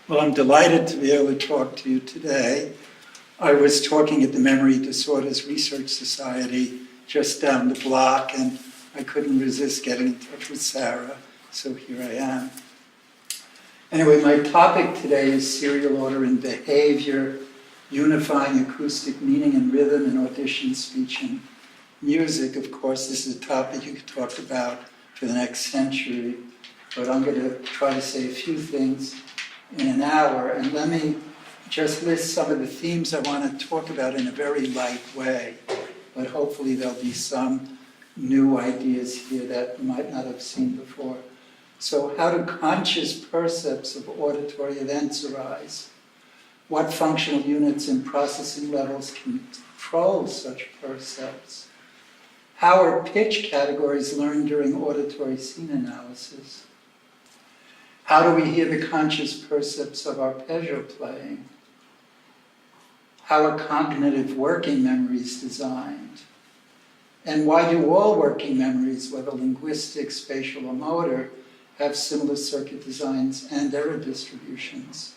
Well, I'm delighted to be able to talk to you today. I was talking at the Memory Disorders Research Society just down the block, and I couldn't resist getting in touch with Sarah, so here I am. Anyway, my topic today is serial order and behavior, unifying acoustic meaning and rhythm in audition, speech, and music. Of course, this is a topic you could talk about for the next century, but I'm going to try to say a few things in an hour, and let me just list some of the themes I want to talk about in a very light way, but hopefully there'll be some new ideas here that you might not have seen before. So how do conscious percepts of auditory events arise? What functional units and processing levels control such percepts? How are pitch categories learned during auditory scene analysis? How do we hear the conscious percepts of arpeggio playing? How are cognitive working memories designed? And why do all working memories, whether linguistic, spatial, or motor, have similar circuit designs and error distributions?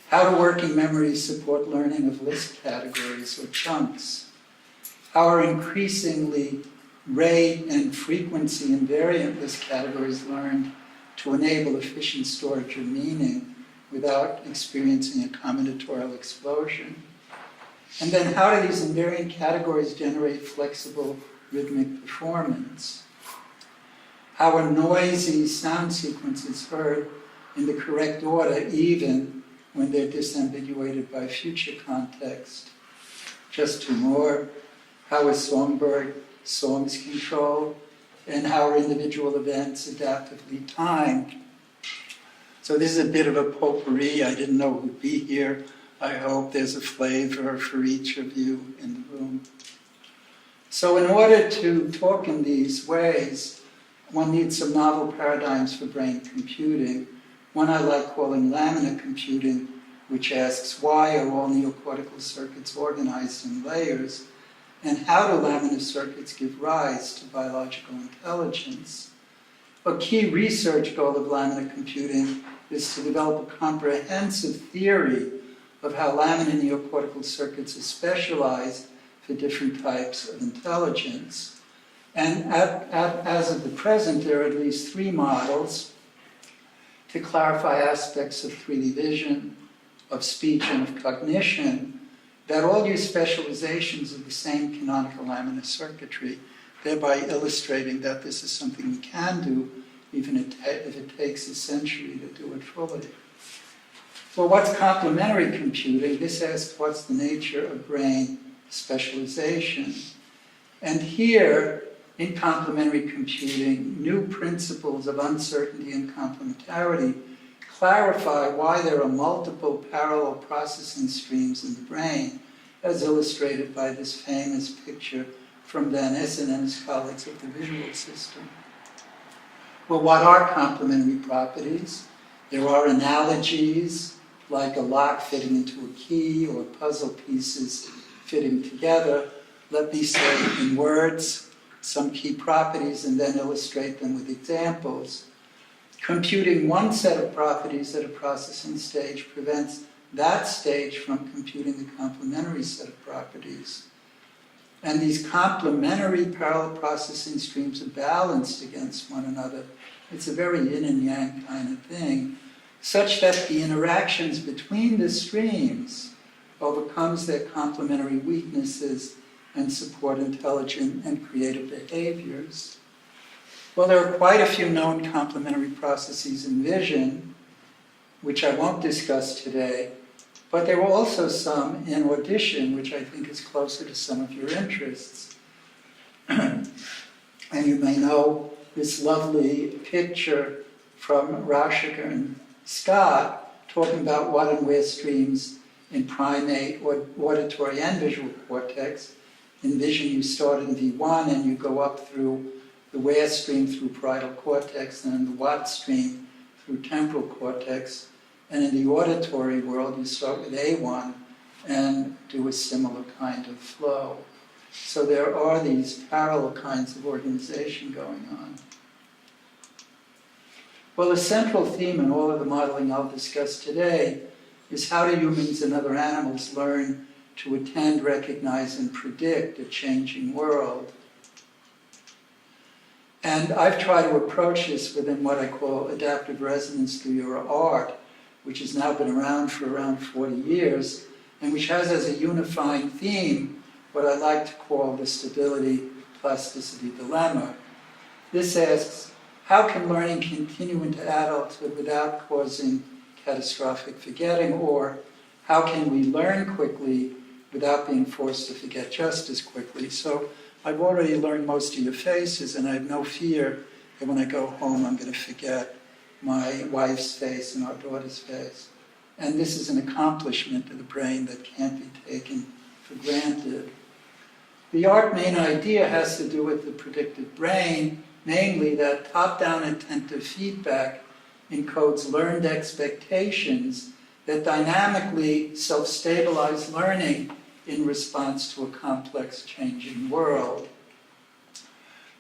How do working memories support learning of list categories or chunks? How are increasingly rate and frequency invariant list categories learned to enable efficient storage of meaning without experiencing a combinatorial explosion? And then how do these invariant categories generate flexible rhythmic performance? How are noisy sound sequences heard in the correct order even when they're disambiguated by future context? Just two more. How is songbird songs controlled? And how are individual events adaptively timed? So this is a bit of a potpourri. I didn't know who'd be here. I hope there's a flavor for each of you in the room. So in order to talk in these ways, one needs some novel paradigms for brain computing. One I like calling laminate computing, which asks why are all neocortical circuits organized in layers? And how do laminate circuits give rise to biological intelligence? A key research goal of laminate computing is to develop a comprehensive theory of how laminate neocortical circuits are specialized for different types of intelligence. And as of the present, there are at least three models to clarify aspects of 3D vision, of speech, and of cognition that all use specializations of the same canonical laminate circuitry, thereby illustrating that this is something we can do, even if it takes a century to do it fully. Well, what's complementary computing? This asks what's the nature of brain specialization. And here, in complementary computing, new principles of uncertainty and complementarity clarify why there are multiple parallel processing streams in the brain, as illustrated by this famous picture from Van Essen and his colleagues of the visual system. Well, what are complementary properties? There are analogies, like a lock fitting into a key or puzzle pieces fitting together. Let me say in words some key properties and then illustrate them with examples. Computing one set of properties at a processing stage prevents that stage from computing the complementary set of properties. And these complementary parallel processing streams are balanced against one another. It's a very yin and yang kind of thing, such that the interactions between the streams overcomes their complementary weaknesses and support intelligent and creative behaviors. Well, there are quite a few known complementary processes in vision, which I won't discuss today, but there were also some in audition, which I think is closer to some of your interests. And you may know this lovely picture from Rauschiker and Scott talking about what and where streams in primate, auditory, and visual cortex. In vision, you start in V1 and you go up through the where stream through parietal cortex, and then the what stream through temporal cortex. And in the auditory world, you start with A1 and do a similar kind of flow. So there are these parallel kinds of organization going on. Well, a central theme in all of the modeling I'll discuss today is how do humans and other animals learn to attend, recognize, and predict a changing world. And I've tried to approach this within what I call adaptive resonance through your art, which has now been around for around 40 years, and which has as a unifying theme what I like to call the stability-plasticity dilemma. This asks, how can learning continue into adulthood without causing catastrophic forgetting, or how can we learn quickly without being forced to forget just as quickly? So I've already learned most of your faces, and I have no fear that when I go home I'm going to forget my wife's face and our daughter's face. And this is an accomplishment to the brain that can't be taken for granted. The art main idea has to do with the predictive brain, namely that top-down attentive feedback encodes learned expectations that dynamically self-stabilize learning in response to a complex changing world.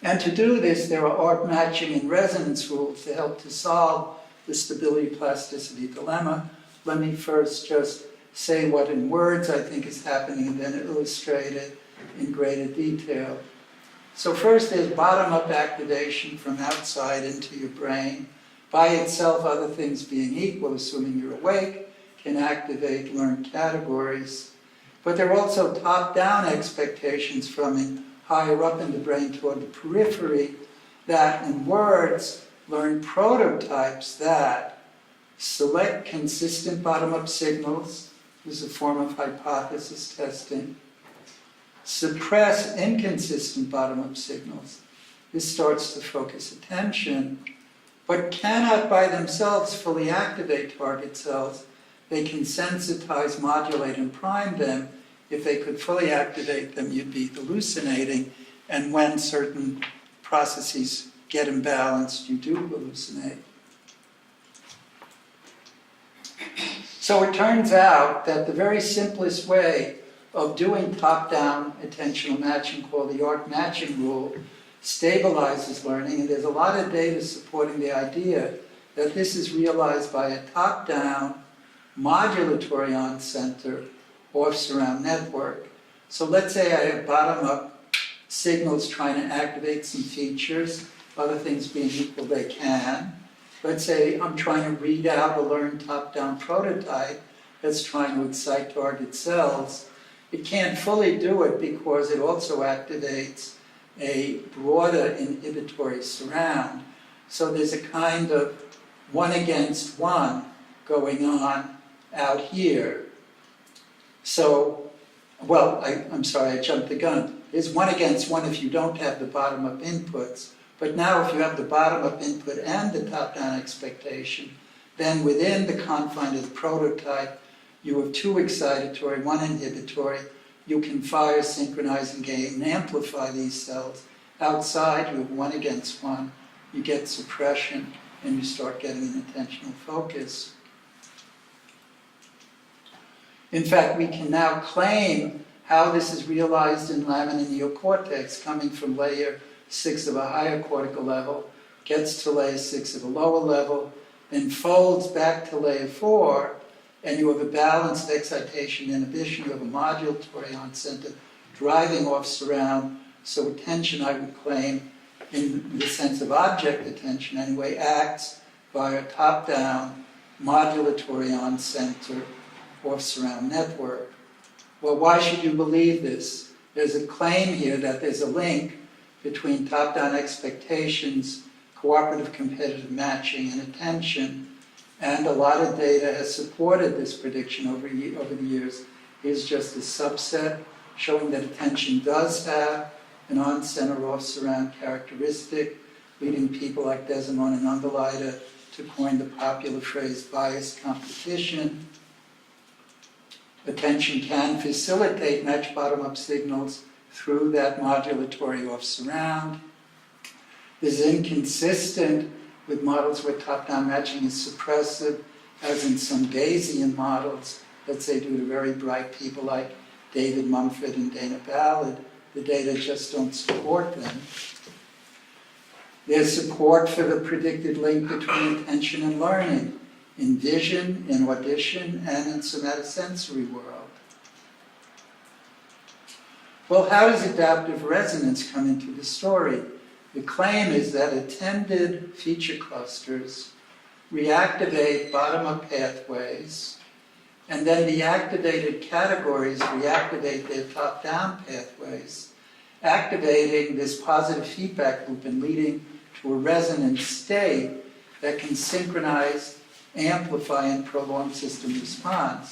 And to do this, there are art matching and resonance rules to help to solve the stability-plasticity dilemma. Let me first just say what in words I think is happening and then illustrate it in greater detail. So first there's bottom-up activation from outside into your brain. By itself, other things being equal, assuming you're awake, can activate learned categories. But there are also top-down expectations from higher up in the brain toward the periphery that, in words, learn prototypes that select consistent bottom-up signals, this is a form of hypothesis testing, suppress inconsistent bottom-up signals, this starts to focus attention, but cannot by themselves fully activate target cells. They can sensitize, modulate, and prime them. If they could fully activate them, you'd be hallucinating. And when certain processes get imbalanced, you do hallucinate. So it turns out that the very simplest way of doing top-down attentional matching, called the art matching rule, stabilizes learning. And there's a lot of data supporting the idea that this is realized by a top-down modulatory on-center off-surround network. So let's say I have bottom-up signals trying to activate some features, other things being equal they can. Let's say I'm trying to read out a learned top-down prototype that's trying to excite target cells. It can't fully do it because it also activates a broader inhibitory surround. So there's a kind of one against one going on out here. So, well, I'm sorry, I jumped the gun. There's one against one if you don't have the bottom-up inputs. But now if you have the bottom-up input and the top-down expectation, then within the confine of the prototype, you have two excitatory, one inhibitory. You can fire, synchronize, engage, and amplify these cells. Outside, you have one against one. You get suppression, and you start getting an attentional focus. In fact, we can now claim how this is realized in lamina neocortex, coming from layer 6 of a higher cortical level, gets to layer 6 of a lower level, then folds back to layer 4, and you have a balanced excitation inhibition. You have a modulatory on-center driving off surround. So attention, I would claim, in the sense of object attention anyway, acts via top-down modulatory on-center off-surround network. Well, why should you believe this? There's a claim here that there's a link between top-down expectations, cooperative competitive matching, and attention. And a lot of data has supported this prediction over the years. Here's just a subset showing that attention does have an on-center off-surround characteristic, leading people like Desimone and Underleiter to coin the popular phrase biased competition. Attention can facilitate match bottom-up signals through that modulatory off-surround. This is inconsistent with models where top-down matching is suppressive, as in some Bayesian models, let's say due to very bright people like David Mumford and Dana Ballard. The data just don't support them. There's support for the predicted link between attention and learning in vision, in audition, and in somatosensory world. Well, how does adaptive resonance come into the story? The claim is that attended feature clusters reactivate bottom-up pathways, and then the activated categories reactivate their top-down pathways, activating this positive feedback loop and leading to a resonant state that can synchronize, amplify, and prolong system response.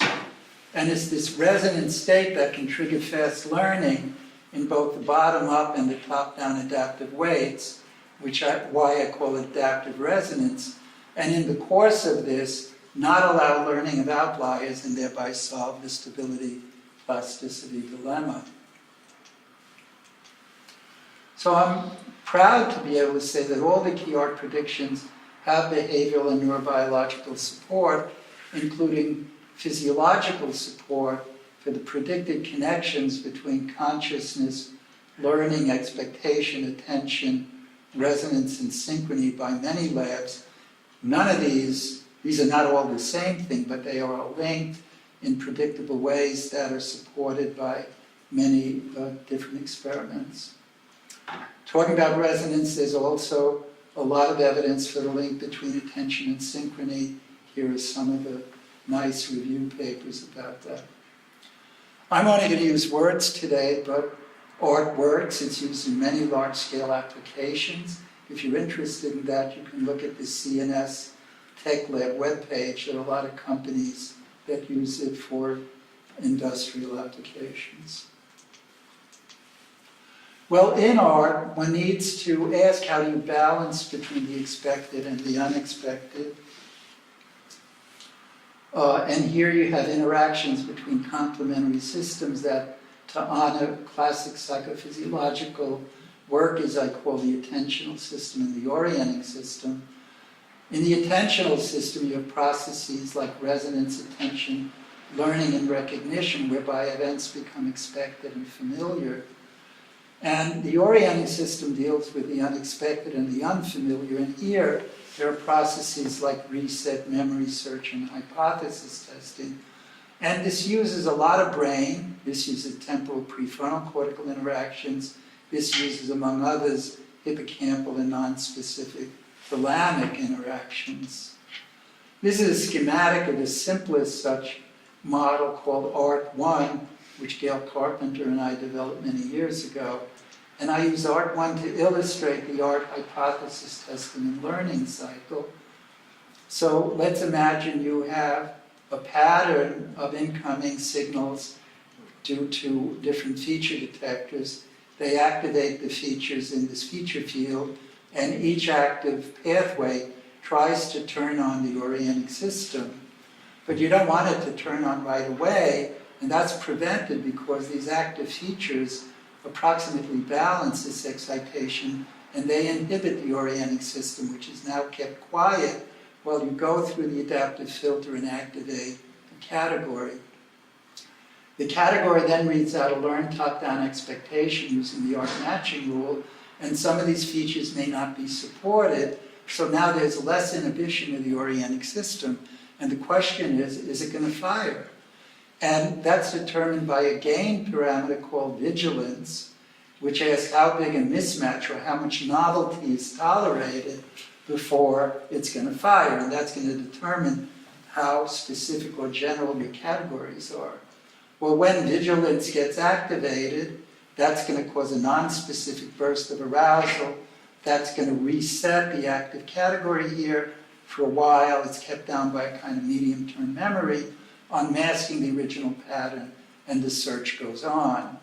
And it's this resonant state that can trigger fast learning in both the bottom-up and the top-down adaptive ways, why I call it adaptive resonance, and in the course of this, not allow learning of outliers and thereby solve the stability-plasticity dilemma. So I'm proud to be able to say that all the key art predictions have behavioral and neurobiological support, including physiological support for the predicted connections between consciousness, learning, expectation, attention, resonance, and synchrony by many labs. None of these are not all the same thing, but they are all linked in predictable ways that are supported by many different experiments. Talking about resonance, there's also a lot of evidence for the link between attention and synchrony. Here are some of the nice review papers about that. I'm only going to use words today, but art works. It's used in many large-scale applications. If you're interested in that, you can look at the CNS Tech Lab webpage. There are a lot of companies that use it for industrial applications. Well, in art, one needs to ask, how do you balance between the expected and the unexpected? And here you have interactions between complementary systems that, to honor classic psychophysiological work, as I call the attentional system and the orienting system. In the attentional system, you have processes like resonance, attention, learning, and recognition, whereby events become expected and familiar. And the orienting system deals with the unexpected and the unfamiliar. And here, there are processes like reset, memory search, and hypothesis testing. And this uses a lot of brain. This uses temporal prefrontal cortical interactions. This uses, among others, hippocampal and non-specific phonemic interactions. This is a schematic of the simplest such model called ART1, which Gail Carpenter and I developed many years ago. And I use ART1 to illustrate the art hypothesis testing and learning cycle. So let's imagine you have a pattern of incoming signals due to different feature detectors. They activate the features in this feature field, and each active pathway tries to turn on the orienting system. But you don't want it to turn on right away, and that's prevented because these active features approximately balance this excitation, and they inhibit the orienting system, which is now kept quiet while you go through the adaptive filter and activate the category. The category then reads out a learned top-down expectation using the art matching rule, and some of these features may not be supported, so now there's less inhibition of the orienting system, and the question is it going to fire? And that's determined by a gain parameter called vigilance, which asks how big a mismatch or how much novelty is tolerated before it's going to fire. And that's going to determine how specific or general your categories are. Well, when vigilance gets activated, that's going to cause a non-specific burst of arousal. That's going to reset the active category here. For a while, it's kept down by a kind of medium-term memory, unmasking the original pattern, and the search goes on.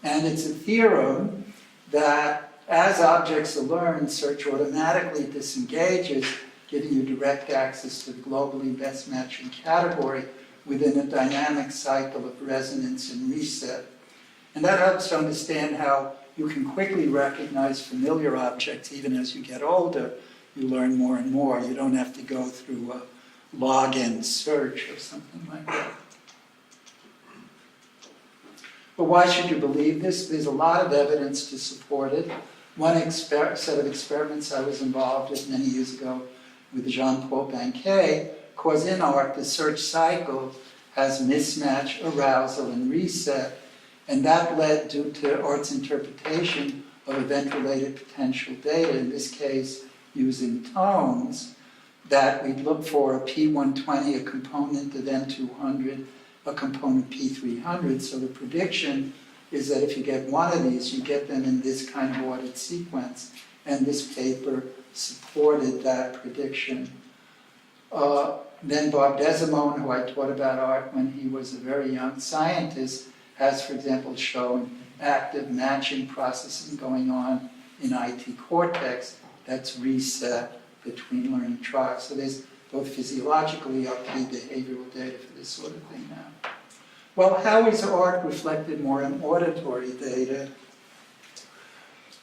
And it's a theorem that as objects are learned, search automatically disengages, giving you direct access to the globally best matching category within a dynamic cycle of resonance and reset. And that helps to understand how you can quickly recognize familiar objects even as you get older. You learn more and more. You don't have to go through a log-in search or something like that. But why should you believe this? There's a lot of evidence to support it. One set of experiments I was involved with many years ago with Jean-Paul Banquet, cause in art the search cycle has mismatch, arousal, and reset, and that led, due to art's interpretation of event-related potential data, in this case using tones, that we'd look for a P120, a component of N200, a component P300. So the prediction is that if you get one of these, you get them in this kind of ordered sequence. And this paper supported that prediction. Then Bob Desimone, who I taught about art when he was a very young scientist, has, for example, shown active matching processing going on in IT cortex that's reset between learning trials. So there's both physiologically upbeat behavioral data for this sort of thing now. Well, how is art reflected more in auditory data?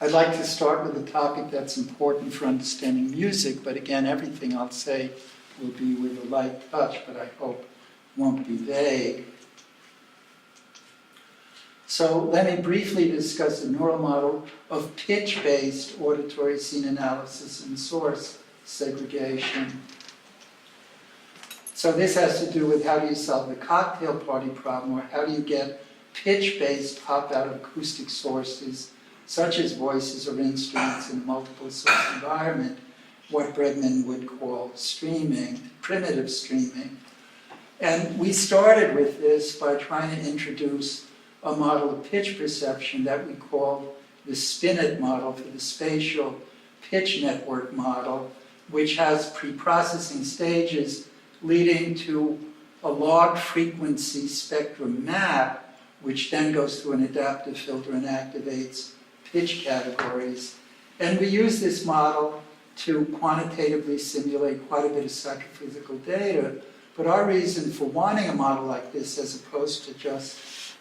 I'd like to start with a topic that's important for understanding music, but again, everything I'll say will be with a light touch, but I hope won't be vague. So let me briefly discuss the neural model of pitch-based auditory scene analysis and source segregation. So this has to do with how do you solve the cocktail party problem, or how do you get pitch-based pop-out acoustic sources, such as voices or instruments in a multiple source environment, what Bregman would call streaming, primitive streaming. And we started with this by trying to introduce a model of pitch perception that we call the SPINET model for the spatial pitch network model, which has pre-processing stages leading to a log frequency spectrum map, which then goes through an adaptive filter and activates pitch categories. And we use this model to quantitatively simulate quite a bit of psychophysical data, but our reason for wanting a model like this, as opposed to just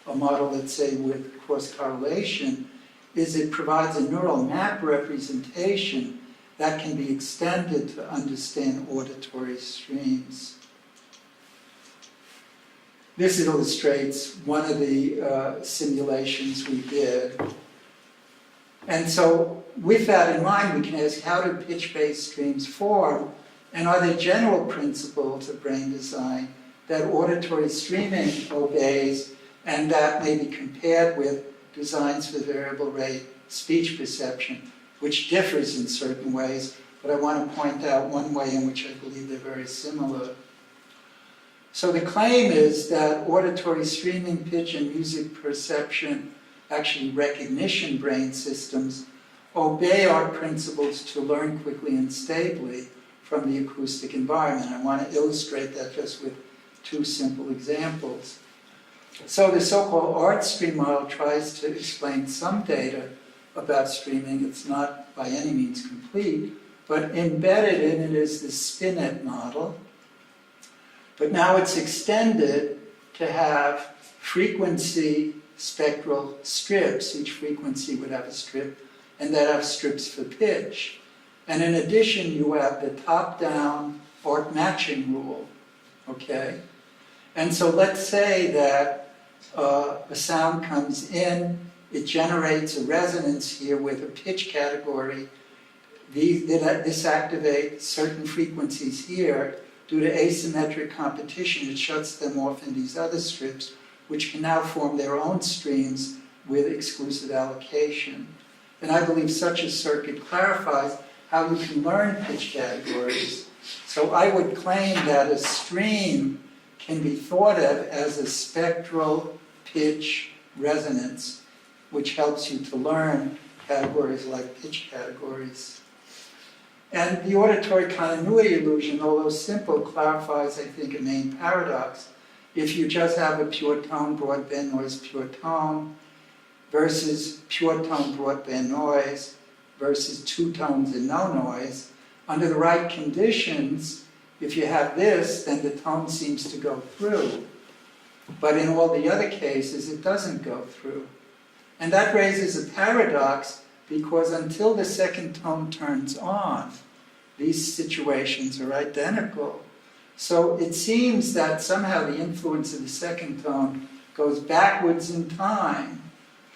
a model, let's say, with cross-correlation, is it provides a neural map representation that can be extended to understand auditory streams. This illustrates one of the simulations we did. And so with that in mind, we can ask, how do pitch-based streams form? And are there general principles of brain design that auditory streaming obeys, and that may be compared with designs for variable rate speech perception, which differs in certain ways, but I want to point out one way in which I believe they're very similar. So the claim is that auditory streaming, pitch, and music perception, actually recognition brain systems, obey our principles to learn quickly and stably from the acoustic environment. I want to illustrate that just with two simple examples. So the so-called art stream model tries to explain some data about streaming. It's not by any means complete, but embedded in it is the SPINET model. But now it's extended to have frequency spectral strips. Each frequency would have a strip, and that have strips for pitch. And in addition, you have the top-down art matching rule, okay? And so let's say that a sound comes in, it generates a resonance here with a pitch category. This activates certain frequencies here. Due to asymmetric competition, it shuts them off in these other strips, which can now form their own streams with exclusive allocation. And I believe such a circuit clarifies how you can learn pitch categories. So I would claim that a stream can be thought of as a spectral pitch resonance, which helps you to learn categories like pitch categories. And the auditory continuity illusion, although simple, clarifies, I think, a main paradox. If you just have a pure tone, broadband noise, pure tone, versus pure tone, broadband noise, versus two tones and no noise, under the right conditions, if you have this, then the tone seems to go through. But in all the other cases, it doesn't go through. And that raises a paradox, because until the second tone turns on, these situations are identical. So it seems that somehow the influence of the second tone goes backwards in time.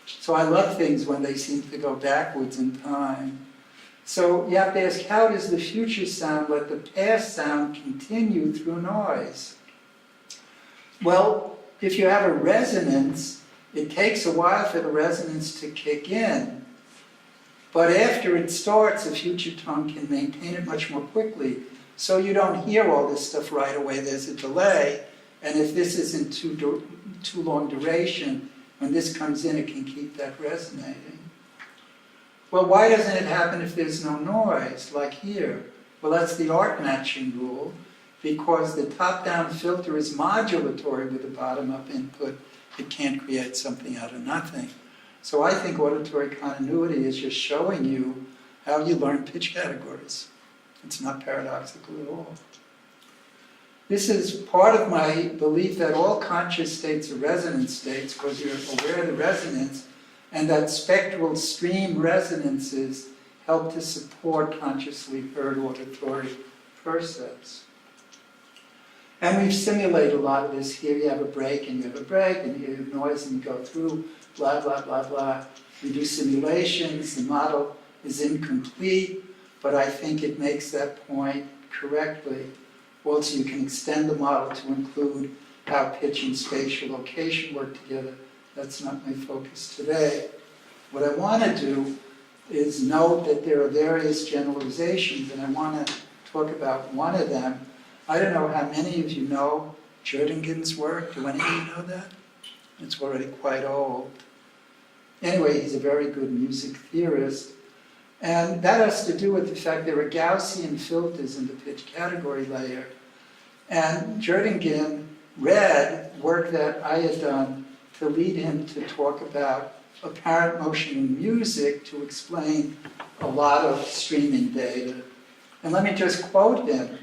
So I love things when they seem to go backwards in time. So you have to ask, how does the future sound let the past sound continue through noise? Well, if you have a resonance, it takes a while for the resonance to kick in. But after it starts, the future tone can maintain it much more quickly. So you don't hear all this stuff right away. There's a delay. And if this isn't too long duration, when this comes in, it can keep that resonating. Well, why doesn't it happen if there's no noise, like here? Well, that's the art matching rule, because the top-down filter is modulatory with the bottom-up input. It can't create something out of nothing. So I think auditory continuity is just showing you how you learn pitch categories. It's not paradoxical at all. This is part of my belief that all conscious states are resonance states, because you're aware of the resonance, and that spectral stream resonances help to support consciously heard auditory percepts. And we've simulated a lot of this here. You have a break, and you have a break, and you have noise, and you go through, blah, blah, blah, blah. We do simulations. The model is incomplete, but I think it makes that point correctly. Also, you can extend the model to include how pitch and spatial location work together. That's not my focus today. What I want to do is note that there are various generalizations, and I want to talk about one of them. I don't know how many of you know Jerdingen's work. Do any of you know that? It's already quite old. Anyway, he's a very good music theorist. And that has to do with the fact there are Gaussian filters in the pitch category layer. And Jerdingen read work that I had done to lead him to talk about apparent motion in music to explain a lot of streaming data. And let me just quote him.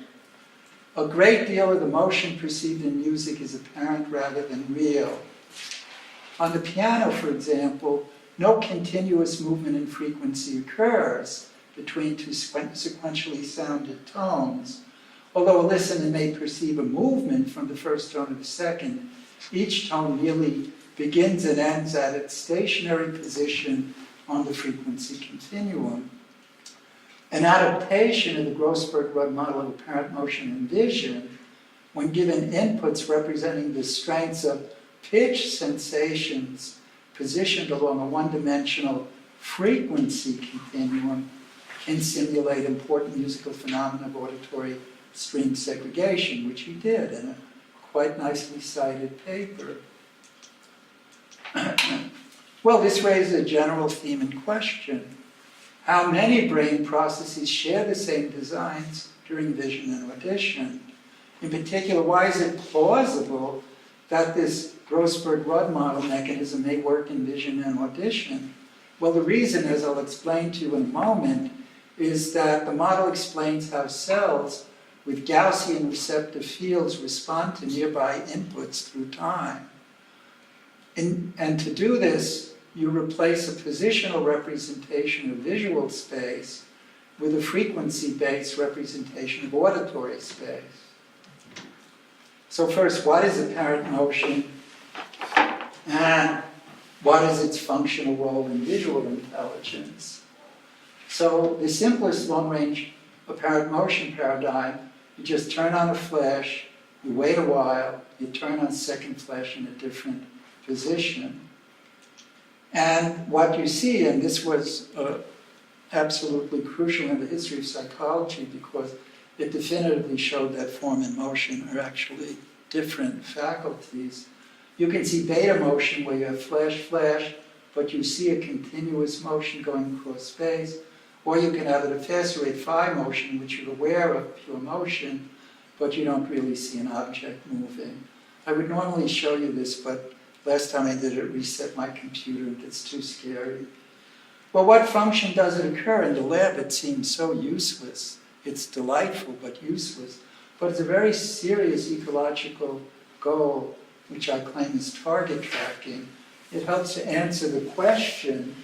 A great deal of the motion perceived in music is apparent rather than real. On the piano, for example, no continuous movement in frequency occurs between two sequentially sounded tones. Although a listener may perceive a movement from the first tone to the second, each tone really begins and ends at its stationary position on the frequency continuum. An adaptation of the Grossberg-Rudd model of apparent motion and vision, when given inputs representing the strengths of pitch sensations positioned along a one-dimensional frequency continuum, can simulate important musical phenomena of auditory stream segregation, which he did in a quite nicely cited paper. Well, this raises a general theme in question. How many brain processes share the same designs during vision and audition? In particular, why is it plausible that this Grossberg-Rudd model mechanism may work in vision and audition? Well, the reason, as I'll explain to you in a moment, is that the model explains how cells with Gaussian receptive fields respond to nearby inputs through time. And to do this, you replace a positional representation of visual space with a frequency-based representation of auditory space. So first, what is apparent motion? And what is its functional role in visual intelligence? So the simplest long-range apparent motion paradigm, you just turn on a flash, you wait a while, you turn on second flash in a different position. And what you see, and this was absolutely crucial in the history of psychology because it definitively showed that form and motion are actually different faculties. You can see beta motion where you have flash, flash, but you see a continuous motion going across space. Or you can have it a faster rate phi motion, which you're aware of pure motion, but you don't really see an object moving. I would normally show you this, but last time I did it reset my computer and it's too scary. Well, what function does it occur? In the lab, it seems so useless. It's delightful, but useless. But it's a very serious ecological goal, which I claim is target tracking. It helps to answer the question,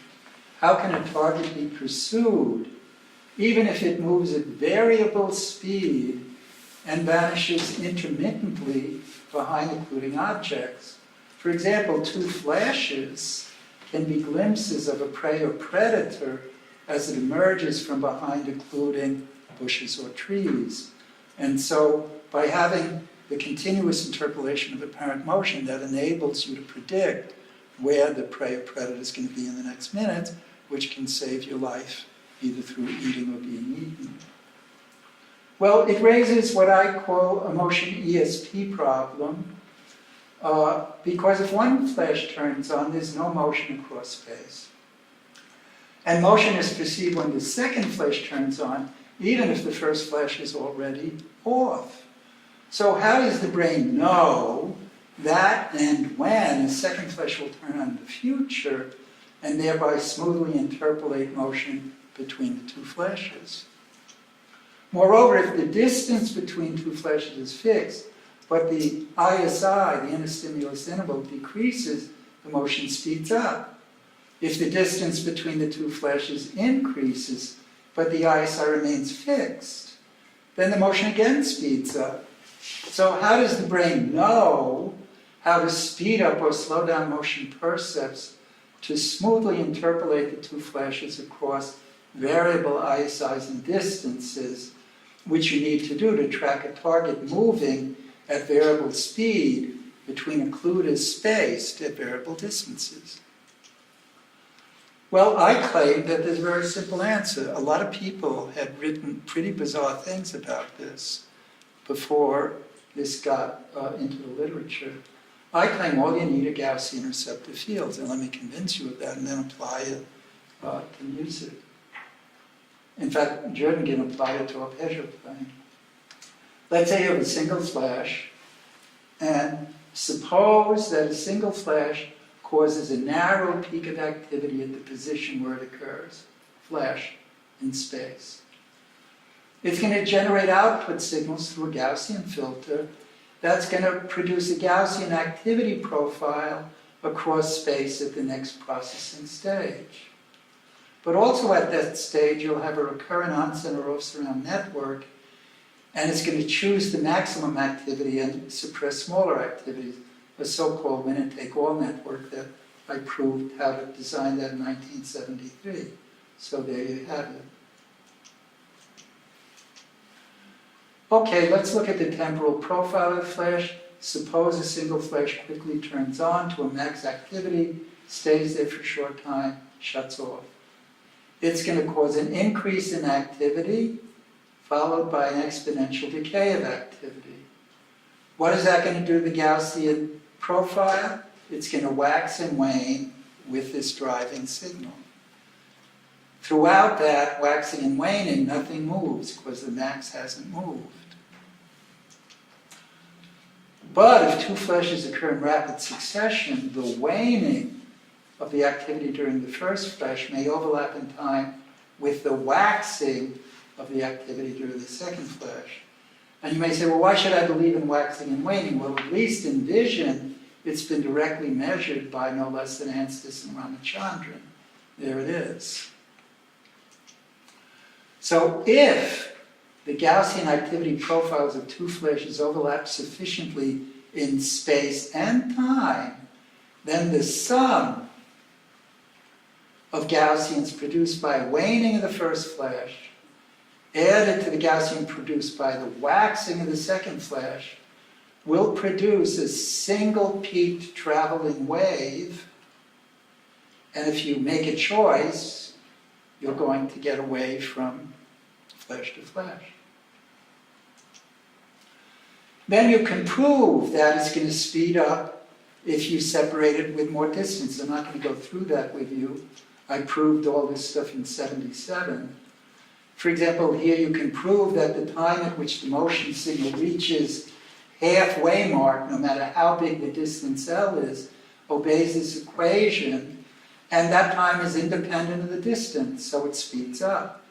how can a target be pursued, even if it moves at variable speed and vanishes intermittently behind occluding objects? For example, two flashes can be glimpses of a prey or predator as it emerges from behind occluding bushes or trees. And so by having the continuous interpolation of apparent motion, that enables you to predict where the prey or predator is going to be in the next minute, which can save your life either through eating or being eaten. Well, it raises what I call a motion ESP problem, because if one flash turns on, there's no motion across space. And motion is perceived when the second flash turns on, even if the first flash is already off. So how does the brain know that and when a second flash will turn on in the future, and thereby smoothly interpolate motion between the two flashes? Moreover, if the distance between two flashes is fixed, but the ISI, the interstimulus interval, decreases, the motion speeds up. If the distance between the two flashes increases, but the ISI remains fixed, then the motion again speeds up. So how does the brain know how to speed up or slow down motion percepts to smoothly interpolate the two flashes across variable ISIs and distances, which you need to do to track a target moving at variable speed between occluders spaced at variable distances? Well, I claim that there's a very simple answer. A lot of people had written pretty bizarre things about this before this got into the literature. I claim all you need are Gaussian receptive fields, and let me convince you of that and then apply it to music. In fact, Jerningen applied it to arpeggio playing. Let's say you have a single flash, and suppose that a single flash causes a narrow peak of activity at the position where it occurs, flash in space. It's going to generate output signals through a Gaussian filter that's going to produce a Gaussian activity profile across space at the next processing stage. But also at that stage, you'll have a recurrent onset or off-surround network, and it's going to choose the maximum activity and suppress smaller activities, a so-called winner-take-all network that I proved how to design that in 1973. So there you have it. Okay, let's look at the temporal profile of the flash. Suppose a single flash quickly turns on to a max activity, stays there for a short time, shuts off. It's going to cause an increase in activity, followed by an exponential decay of activity. What is that going to do to the Gaussian profile? It's going to wax and wane with this driving signal. Throughout that waxing and waning, nothing moves because the max hasn't moved. But if two flashes occur in rapid succession, the waning of the activity during the first flash may overlap in time with the waxing of the activity during the second flash. And you may say, well, why should I believe in waxing and waning? Well, at least in vision, it's been directly measured by no less than Anstis and Ramachandran. There it is. So if the Gaussian activity profiles of two flashes overlap sufficiently in space and time, then the sum of Gaussians produced by waning of the first flash, added to the Gaussian produced by the waxing of the second flash, will produce a single peaked traveling wave. And if you make a choice, you're going to get away from flash to flash. Then you can prove that it's going to speed up if you separate it with more distance. I'm not going to go through that with you. I proved all this stuff in '77. For example, here you can prove that the time at which the motion signal reaches halfway mark, no matter how big the distance L is, obeys this equation, and that time is independent of the distance, so it speeds up.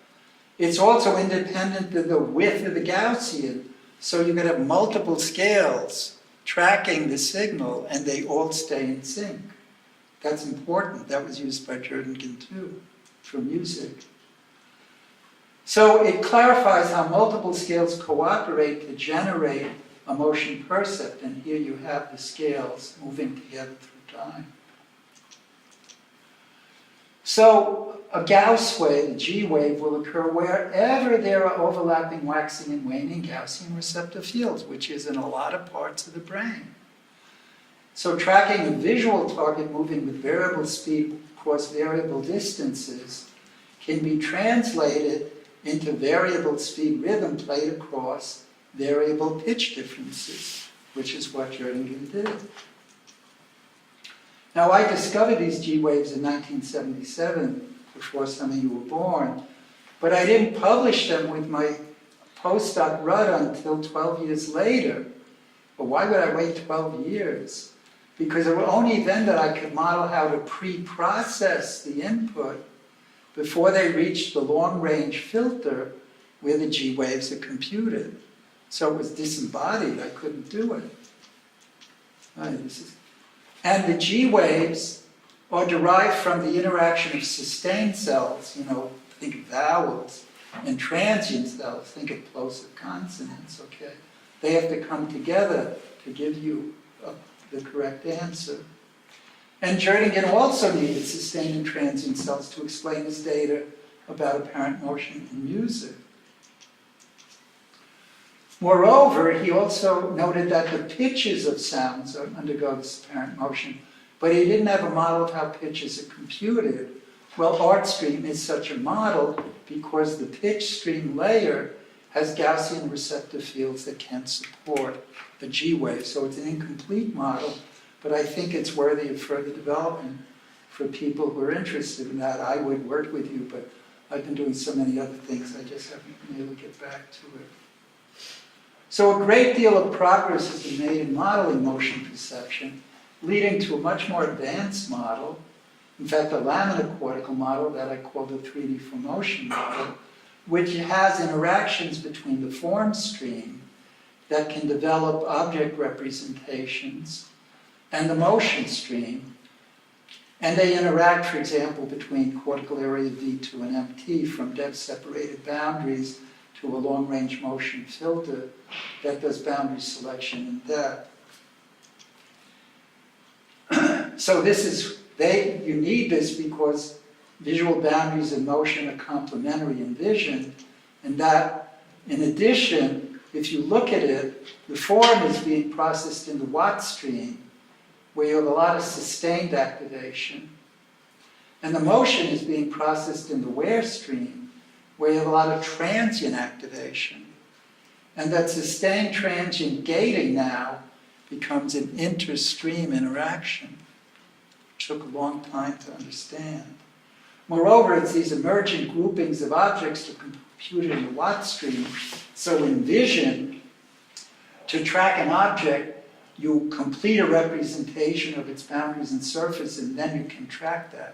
It's also independent of the width of the Gaussian, so you're going to have multiple scales tracking the signal, and they all stay in sync. That's important. That was used by Jerningen too, for music. So it clarifies how multiple scales cooperate to generate a motion percept, and here you have the scales moving together through time. So a Gauss wave, a G wave, will occur wherever there are overlapping waxing and waning Gaussian receptor fields, which is in a lot of parts of the brain. So tracking a visual target moving with variable speed across variable distances can be translated into variable speed rhythm played across variable pitch differences, which is what Jerningen did. Now, I discovered these G waves in 1977, before some of you were born, but I didn't publish them with my postdoc Rudd until 12 years later. But why would I wait 12 years? Because it was only then that I could model how to pre-process the input before they reached the long-range filter where the G waves are computed. So it was disembodied, I couldn't do it. And the G waves are derived from the interaction of sustained cells, think of vowels, and transient cells, think of plosive consonants, okay? They have to come together to give you the correct answer. And Jerningen also needed sustained and transient cells to explain his data about apparent motion in music. Moreover, he also noted that the pitches of sounds undergo this apparent motion, but he didn't have a model of how pitches are computed. Well, ArtStream is such a model because the pitch stream layer has Gaussian receptor fields that can support the G wave. So it's an incomplete model, but I think it's worthy of further development for people who are interested in that. I would work with you, but I've been doing so many other things, I just haven't been able to get back to it. So a great deal of progress has been made in modeling motion perception, leading to a much more advanced model. In fact, the Laminate cortical model that I call the 3D for motion model, which has interactions between the form stream that can develop object representations and the motion stream. And they interact, for example, between cortical area V2 and MT from depth-separated boundaries to a long-range motion filter that does boundary selection and depth. So you need this because visual boundaries and motion are complementary in vision, and that, in addition, if you look at it, the form is being processed in the Watt stream, where you have a lot of sustained activation, and the motion is being processed in the Where stream, where you have a lot of transient activation. And that sustained transient gating now becomes an inter-stream interaction. It took a long time to understand. Moreover, it's these emergent groupings of objects to compute in the Watt stream. So in vision, to track an object, you complete a representation of its boundaries and surface, and then you can track that.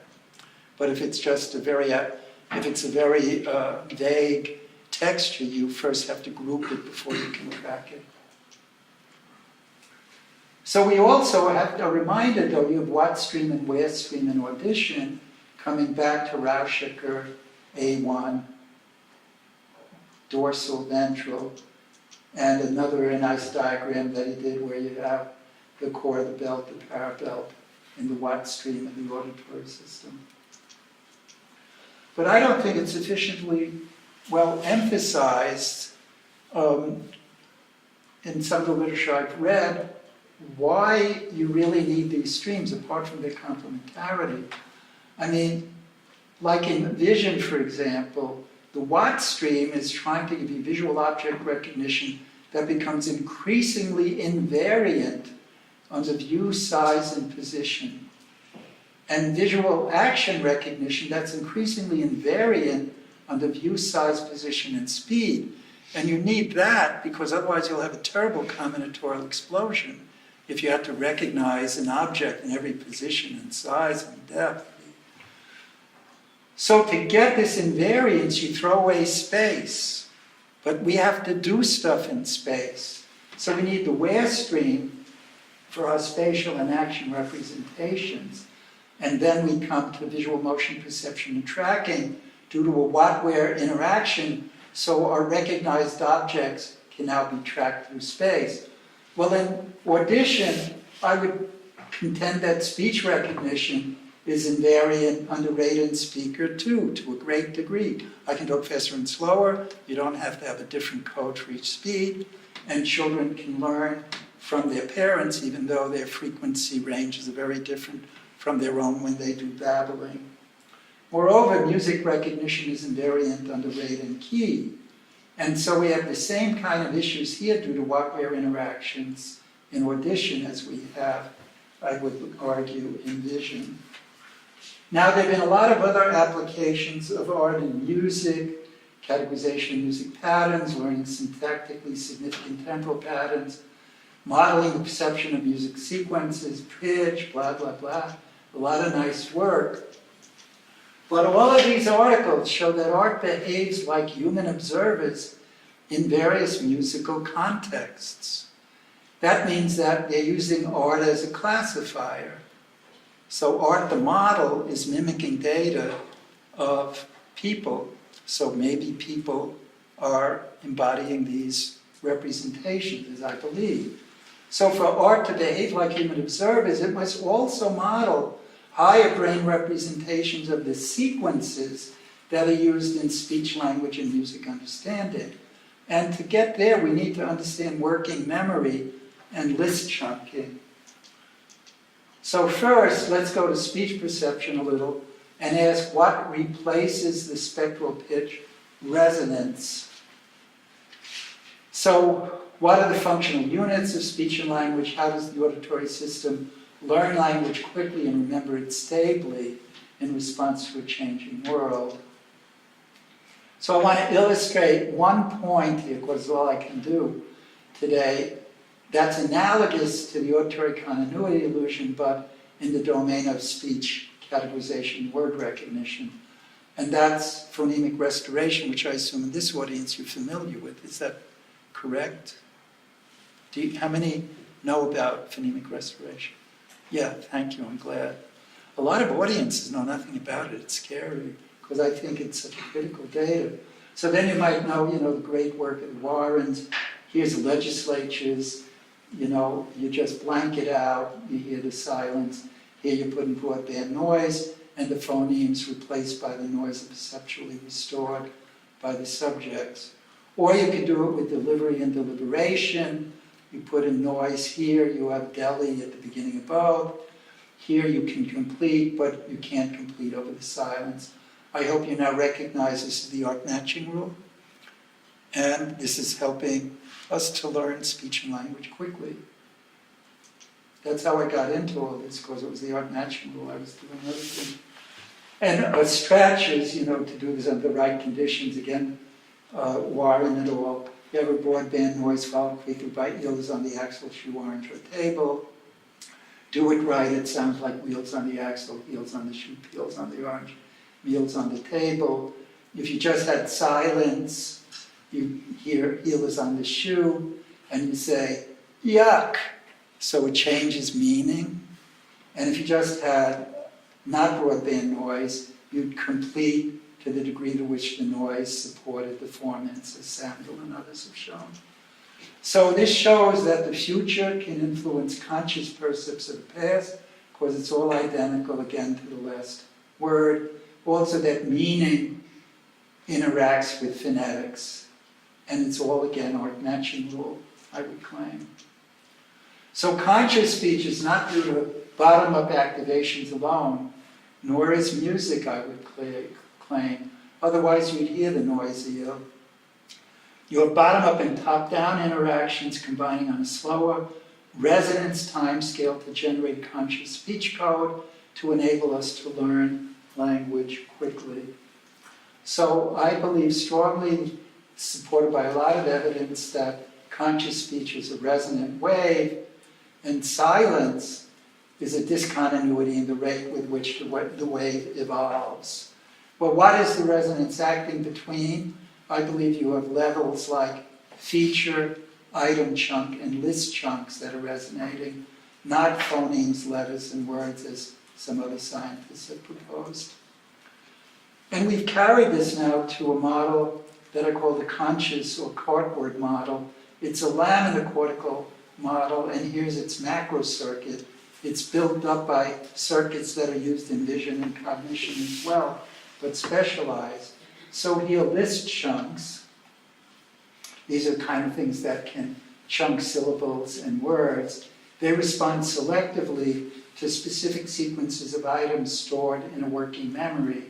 But if it's just a very vague texture, you first have to group it before you can track it. So we also have a reminder, though, you have Watt stream and Where stream and Audition, coming back to Rauschiker, A1, dorsal, ventral, and another very nice diagram that he did where you have the core of the belt, the parabelt, in the Watt stream and the auditory system. But I don't think it's sufficiently well emphasized in some of the literature I've read why you really need these streams apart from their complementarity. I mean, like in vision, for example, the Watt stream is trying to give you visual object recognition that becomes increasingly invariant under view, size, and position. And visual action recognition that's increasingly invariant under view, size, position, and speed. And you need that because otherwise you'll have a terrible combinatorial explosion if you have to recognize an object in every position and size and depth. So to get this invariance, you throw away space. But we have to do stuff in space. So we need the Where stream for our spatial and action representations. And then we come to visual motion perception and tracking due to a Watt-Where interaction, so our recognized objects can now be tracked through space. Well, in Audition, I would contend that speech recognition is invariant under rate and speaker too, to a great degree. I can talk faster and slower. You don't have to have a different code for each speed. And children can learn from their parents, even though their frequency ranges are very different from their own when they do babbling. Moreover, music recognition is invariant under rate and key. And so we have the same kind of issues here due to what-where interactions in Audition as we have, I would argue, in Vision. Now, there have been a lot of other applications of art in music, categorization of music patterns, learning syntactically significant temporal patterns, modeling the perception of music sequences, pitch, blah, blah, blah. A lot of nice work. But all of these articles show that art behaves like human observers in various musical contexts. That means that they're using art as a classifier. So art, the model, is mimicking data of people. So maybe people are embodying these representations, as I believe. So for art to behave like human observers, it must also model higher brain representations of the sequences that are used in speech, language, and music understanding. And to get there, we need to understand working memory and list chunking. So first, let's go to speech perception a little and ask what replaces the spectral pitch resonance. So what are the functional units of speech and language? How does the auditory system learn language quickly and remember it stably in response to a changing world? So I want to illustrate one point here, because it's all I can do today, that's analogous to the auditory continuity illusion, but in the domain of speech categorization, word recognition. And that's phonemic restoration, which I assume in this audience you're familiar with. Is that correct? How many know about phonemic restoration? Yeah, thank you, I'm glad. A lot of audiences know nothing about it. It's scary, because I think it's such critical data. So then you might know, the great work of the Warrens. Here's the legislatures. You just blank it out. You hear the silence. Here you put in broadband noise, and the phonemes replaced by the noise are perceptually restored by the subjects. Or you can do it with delivery and deliberation. You put in noise here, you have deli at the beginning of both. Here you can complete, but you can't complete over the silence. I hope you now recognize this is the art matching rule. And this is helping us to learn speech and language quickly. That's how I got into all this, because it was the art matching rule. I was doing everything. And stretches, to do this under the right conditions. Again, Warren et al. You have a broadband noise followed quickly by heels on the axle, shoe, orange, or table. Do it right, it sounds like wheels on the axle, heels on the shoe, peels on the orange, meals on the table. If you just had silence, you hear heel is on the shoe, and you say, yuck. So it changes meaning. And if you just had not broadband noise, you'd complete to the degree to which the noise supported the formants, as Samuel and others have shown. So this shows that the future can influence conscious percepts of the past, because it's all identical, again, to the last word. Also that meaning interacts with phonetics. And it's all, again, art matching rule, I would claim. So conscious speech is not due to bottom-up activations alone, nor is music, I would claim. Otherwise, you'd hear the noise yield. You have bottom-up and top-down interactions combining on a slower resonance time scale to generate conscious speech code to enable us to learn language quickly. So I believe strongly, supported by a lot of evidence, that conscious speech is a resonant wave, and silence is a discontinuity in the rate with which the wave evolves. Well, what is the resonance acting between? I believe you have levels like feature, item chunk, and list chunks that are resonating, not phonemes, letters, and words, as some other scientists have proposed. And we've carried this now to a model that I call the conscious or cardboard model. It's a lamina cortical model, and here's its macro circuit. It's built up by circuits that are used in vision and cognition as well, but specialized. So he'll list chunks. These are kind of things that can chunk syllables and words. They respond selectively to specific sequences of items stored in a working memory.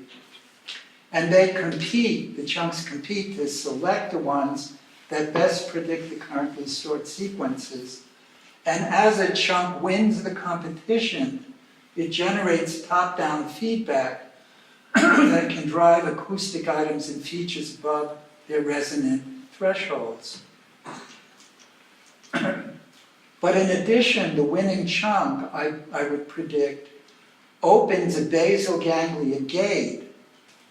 And they compete, the chunks compete to select the ones that best predict the currently stored sequences. And as a chunk wins the competition, it generates top-down feedback that can drive acoustic items and features above their resonant thresholds. But in addition, the winning chunk, I would predict, opens a basal ganglia gate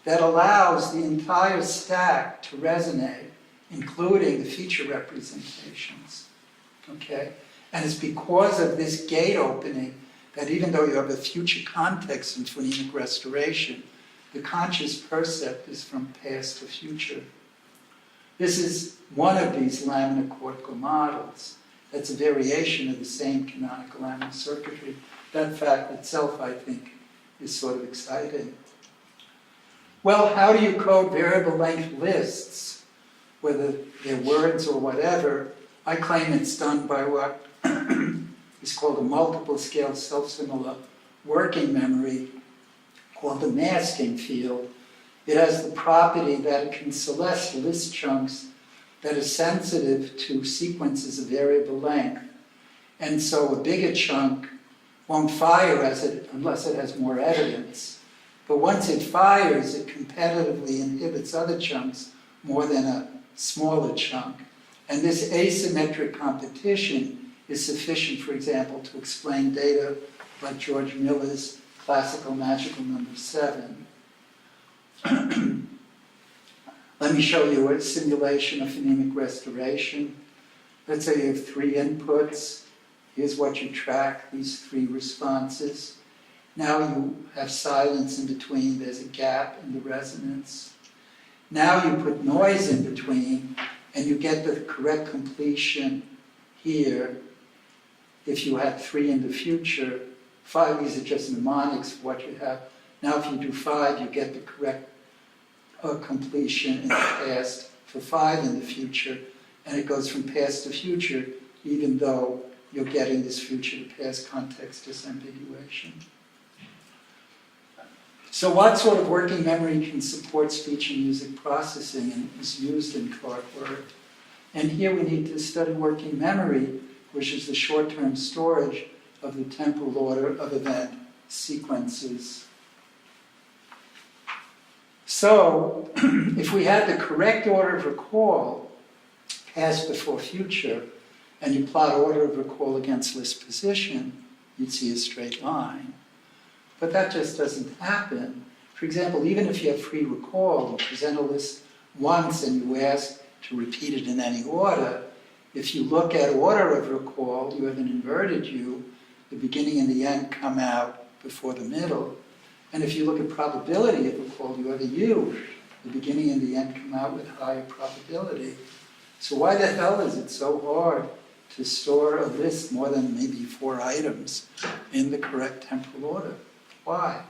that allows the entire stack to resonate, including the feature representations. Okay? And it's because of this gate opening that even though you have a future context in phonemic restoration, the conscious percept is from past to future. This is one of these laminate cortical models. That's a variation of the same canonical laminate circuitry. That fact itself, I think, is sort of exciting. Well, how do you code variable length lists, whether they're words or whatever? I claim it's done by what is called a multiple scale self-similar working memory called a masking field. It has the property that it can select list chunks that are sensitive to sequences of variable length. And so a bigger chunk won't fire unless it has more evidence. But once it fires, it competitively inhibits other chunks more than a smaller chunk. And this asymmetric competition is sufficient, for example, to explain data like George Miller's classical magical number 7. Let me show you a simulation of phonemic restoration. Let's say you have 3 inputs. Here's what you track, these 3 responses. Now you have silence in between, there's a gap in the resonance. Now you put noise in between, and you get the correct completion here. If you had 3 in the future, 5, these are just mnemonics of what you have. Now if you do 5, you get the correct completion in the past for 5 in the future, and it goes from past to future, even though you're getting this future to past context disambiguation. So what sort of working memory can support speech and music processing and is used in clockwork? And here we need to study working memory, which is the short-term storage of the temporal order of event sequences. So, if we had the correct order of recall, past before future, and you plot order of recall against list position, you'd see a straight line. But that just doesn't happen. For example, even if you have free recall, you present a list once and you ask to repeat it in any order, if you look at order of recall, you have an inverted U, the beginning and the end come out before the middle. And if you look at probability of recall, you have a U, the beginning and the end come out with higher probability. So why the hell is it so hard to store a list more than maybe 4 items in the correct temporal order? Why?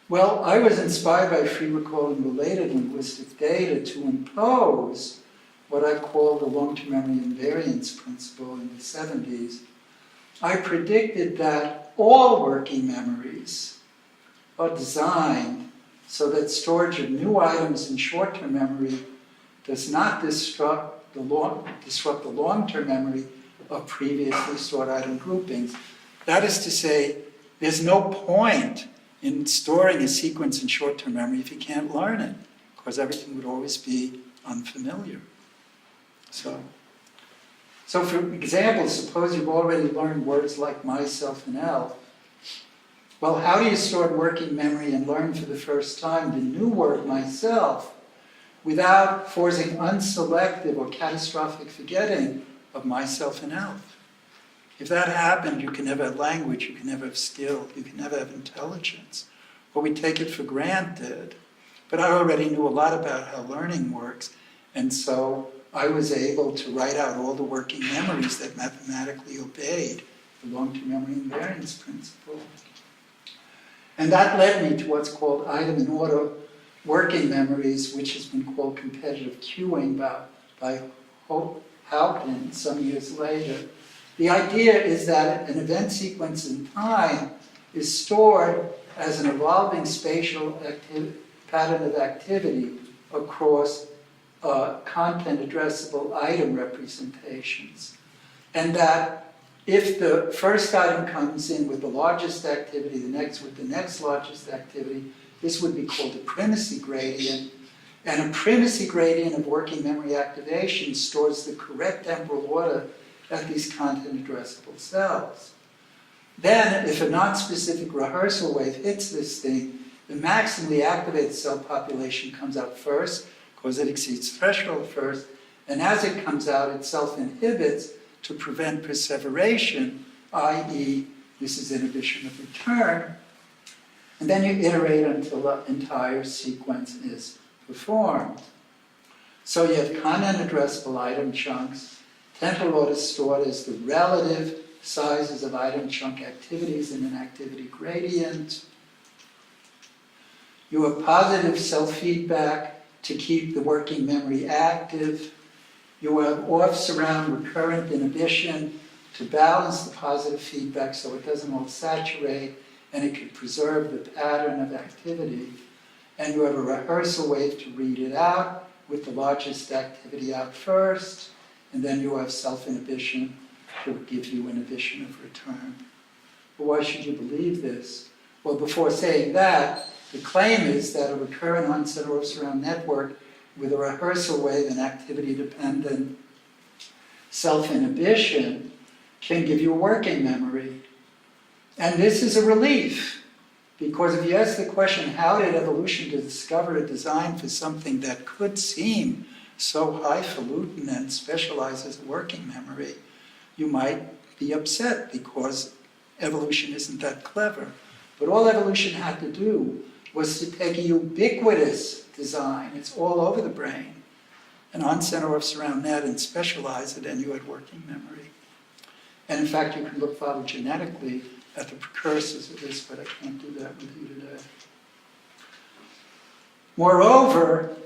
Well, I was inspired by free recall and related linguistic data to impose what I call the long-term memory invariance principle in the 70s. I predicted that all working memories are designed so that storage of new items in short-term memory does not disrupt the long-term memory of previously stored item groupings. That is to say, there's no point in storing a sequence in short-term memory if you can't learn it, because everything would always be unfamiliar. So for example, suppose you've already learned words like myself and elf. Well, how do you store working memory and learn for the first time the new word myself without forcing unselective or catastrophic forgetting of myself and elf? If that happened, you can never have language, you can never have skill, you can never have intelligence. Or we take it for granted. But I already knew a lot about how learning works, and so I was able to write out all the working memories that mathematically obeyed the long-term memory invariance principle. And that led me to what's called item and order working memories, which has been called competitive queuing by Houghton some years later. The idea is that an event sequence in time is stored as an evolving spatial pattern of activity across content addressable item representations. And that if the first item comes in with the largest activity, the next with the next largest activity, this would be called a primacy gradient. And a primacy gradient of working memory activation stores the correct temporal order at these content addressable cells. Then, if a non-specific rehearsal wave hits this thing, the maximally activated cell population comes out first, because it exceeds threshold first, and as it comes out, it self-inhibits to prevent perseveration, i.e., this is inhibition of return, and then you iterate until the entire sequence is performed. So you have content addressable item chunks, temporal order stored as the relative sizes of item chunk activities in an activity gradient. You have positive self-feedback to keep the working memory active. You have off-surround recurrent inhibition to balance the positive feedback so it doesn't all saturate and it can preserve the pattern of activity. And you have a rehearsal wave to read it out with the largest activity out first, and then you have self-inhibition to give you inhibition of return. But why should you believe this? Well, before saying that, the claim is that a recurrent onset off-surround network with a rehearsal wave and activity-dependent self-inhibition can give you a working memory. And this is a relief, because if you ask the question, how did evolution discover a design for something that could seem so highfalutin and specialized as a working memory, you might be upset because evolution isn't that clever. But all evolution had to do was to take a ubiquitous design, it's all over the brain, an on-center off-surround net, and specialize it, and you had working memory. And in fact, you can look phylogenetically at the precursors of this, but I can't do that with you today. Moreover,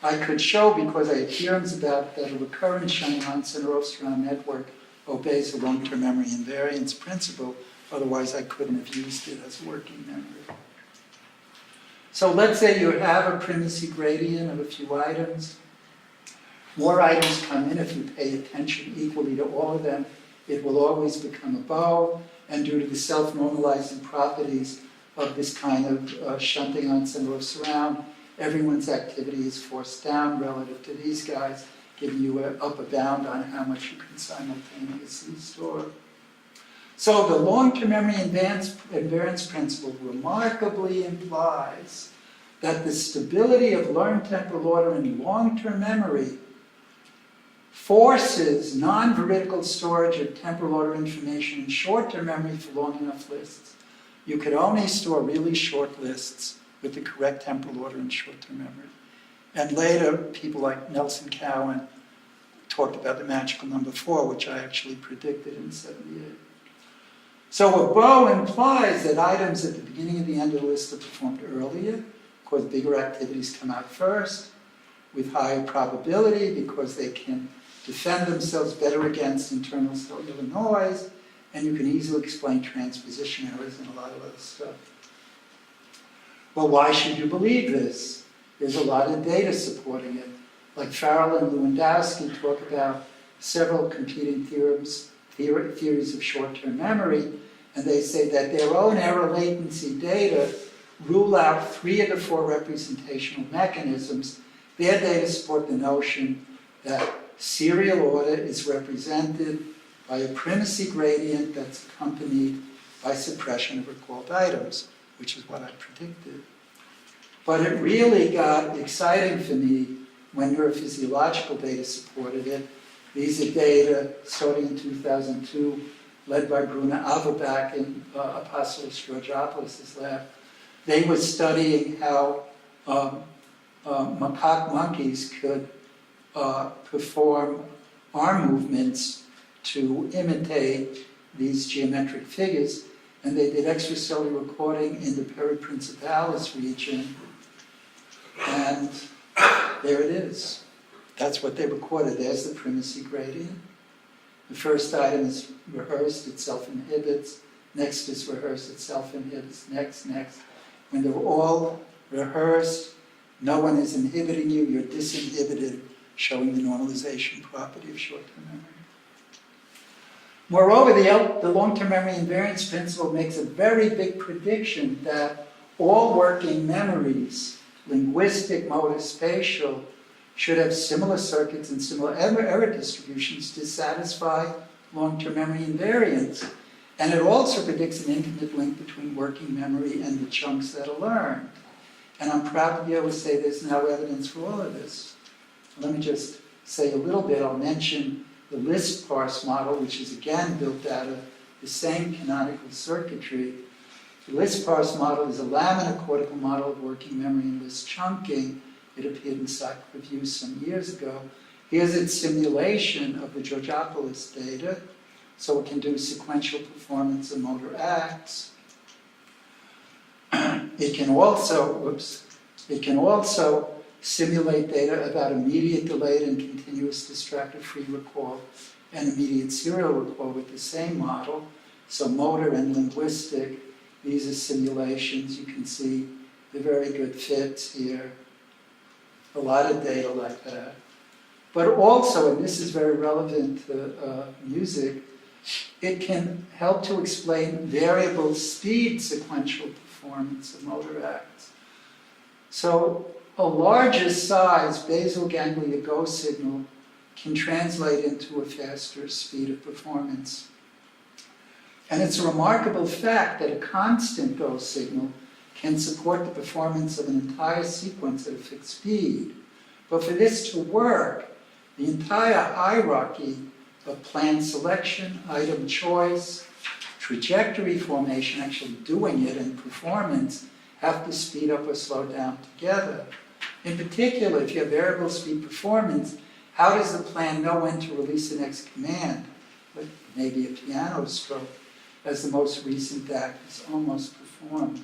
I could show, because I had theorems about that a recurrent shining on-center off-surround network obeys the long-term memory invariance principle, otherwise I couldn't have used it as working memory. So let's say you have a primacy gradient of a few items. More items come in. If you pay attention equally to all of them, it will always become a bow. And due to the self-normalizing properties of this kind of shunting on center of surround, everyone's activity is forced down relative to these guys, giving you an upper bound on how much you can simultaneously store. So the long-term memory invariance principle remarkably implies that the stability of learned temporal order in long-term memory forces non-veridical storage of temporal order information in short-term memory for long enough lists. You could only store really short lists with the correct temporal order in short-term memory. And later, people like Nelson Cowan talked about the magical number 4, which I actually predicted in '78. So a bow implies that items at the beginning and the end of the list are performed earlier, because bigger activities come out first, with higher probability, because they can defend themselves better against internal cellular noise, and you can easily explain transposition errors and a lot of other stuff. Well, why should you believe this? There's a lot of data supporting it. Like Farrell and Lewandowski talk about several competing theories of short-term memory, and they say that their own error latency data rule out 3 of the 4 representational mechanisms. Their data support the notion that serial order is represented by a primacy gradient that's accompanied by suppression of recalled items, which is what I predicted. But it really got exciting for me when neurophysiological data supported it. These are data starting in 2002, led by Bruna Averbach in Apostolos Georgopoulos' lab. They were studying how macaque monkeys could perform arm movements to imitate these geometric figures, and they did extracellular recording in the periprincipalis region, and there it is. That's what they recorded. There's the primacy gradient. The first item is rehearsed, it self-inhibits. Next is rehearsed, it self-inhibits. Next. When they're all rehearsed, no one is inhibiting you, you're disinhibited, showing the normalization property of short-term memory. Moreover, the long-term memory invariance principle makes a very big prediction that all working memories, linguistic, motor, spatial, should have similar circuits and similar error distributions to satisfy long-term memory invariance. And it also predicts an intimate link between working memory and the chunks that are learned. And I'm proud to be able to say there's now evidence for all of this. Let me just say a little bit. I'll mention the list parse model, which is again built out of the same canonical circuitry. The list parse model is a Laminate cortical model of working memory and list chunking. It appeared in Psych Review some years ago. Here's its simulation of the Georgopoulos data. So it can do sequential performance of motor acts. It can also simulate data about immediate delayed and continuous distractor-free recall and immediate serial recall with the same model. So motor and linguistic, these are simulations. You can see the very good fits here. A lot of data like that. But also, and this is very relevant to music, it can help to explain variable speed sequential performance of motor acts. So a larger size basal ganglia go signal can translate into a faster speed of performance. And it's a remarkable fact that a constant go signal can support the performance of an entire sequence at a fixed speed. But for this to work, the entire hierarchy of plan selection, item choice, trajectory formation, actually doing it, and performance have to speed up or slow down together. In particular, if you have variable speed performance, how does the plan know when to release the next command? Like maybe a piano stroke, as the most recent act is almost performed.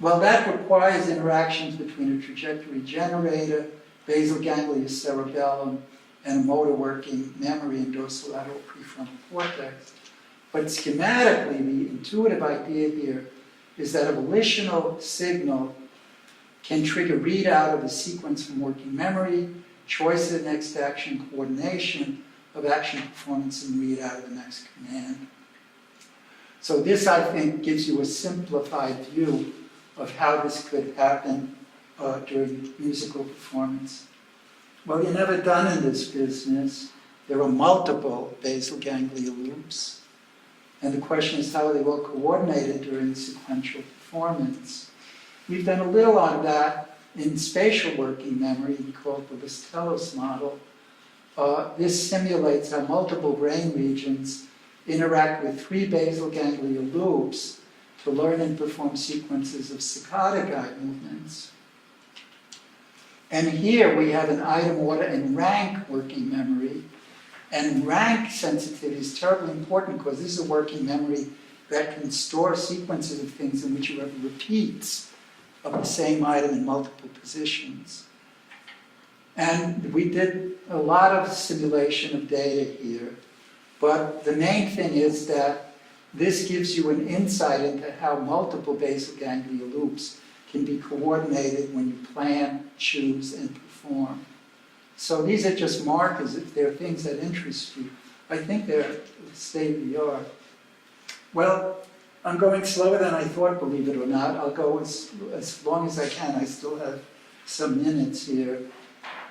Well, that requires interactions between a trajectory generator, basal ganglia cerebellum, and a motor working memory in dorsolateral prefrontal cortex. But schematically, the intuitive idea here is that a volitional signal can trigger readout of a sequence from working memory, choice of the next action, coordination of action performance, and readout of the next command. So this, I think, gives you a simplified view of how this could happen during musical performance. Well, you're never done in this business. There are multiple basal ganglia loops. And the question is, how are they well coordinated during sequential performance? We've done a little on that in spatial working memory. We call it the Listellos model. This simulates how multiple brain regions interact with 3 basal ganglia loops to learn and perform sequences of saccade guide movements. And here we have an item, order, and rank working memory. And rank sensitivity is terribly important because this is a working memory that can store sequences of things in which you have repeats of the same item in multiple positions. And we did a lot of simulation of data here. But the main thing is that this gives you an insight into how multiple basal ganglia loops can be coordinated when you plan, choose, and perform. So these are just markers if there are things that interest you. I think they're state of the art. Well, I'm going slower than I thought, believe it or not. I'll go as long as I can. I still have some minutes here.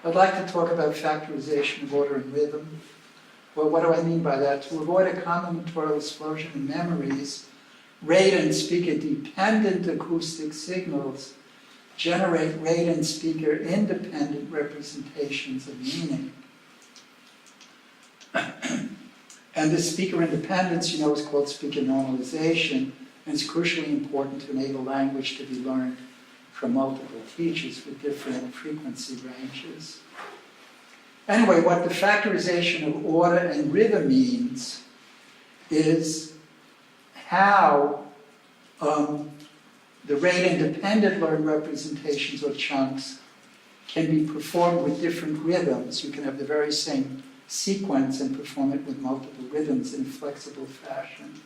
I'd like to talk about factorization of order and rhythm. Well, what do I mean by that? To avoid a combinatorial explosion in memories, rate and speaker-dependent acoustic signals generate rate and speaker-independent representations of meaning. And this speaker independence, you know, is called speaker normalization, and it's crucially important to enable language to be learned from multiple teachers with different frequency ranges. Anyway, what the factorization of order and rhythm means is how the rate-independent learned representations or chunks can be performed with different rhythms. You can have the very same sequence and perform it with multiple rhythms in a flexible fashion.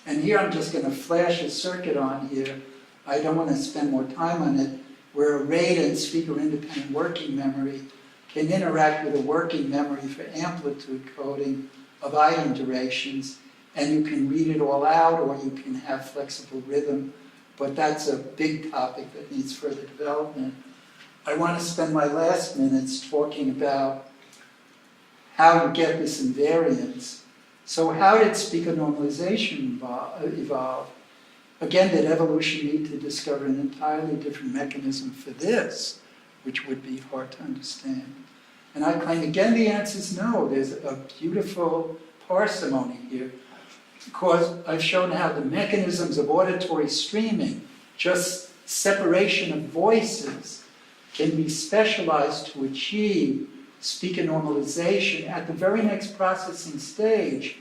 And here I'm just going to flash a circuit on here. I don't want to spend more time on it, where a rate and speaker-independent working memory can interact with a working memory for amplitude coding of item durations, and you can read it all out, or you can have flexible rhythm, but that's a big topic that needs further development. I want to spend my last minutes talking about how you get this invariance. So how did speaker normalization evolve? Again, did evolution need to discover an entirely different mechanism for this, which would be hard to understand? And I claim, again, the answer is no. There's a beautiful parsimony here, because I've shown how the mechanisms of auditory streaming, just separation of voices, can be specialized to achieve speaker normalization at the very next processing stage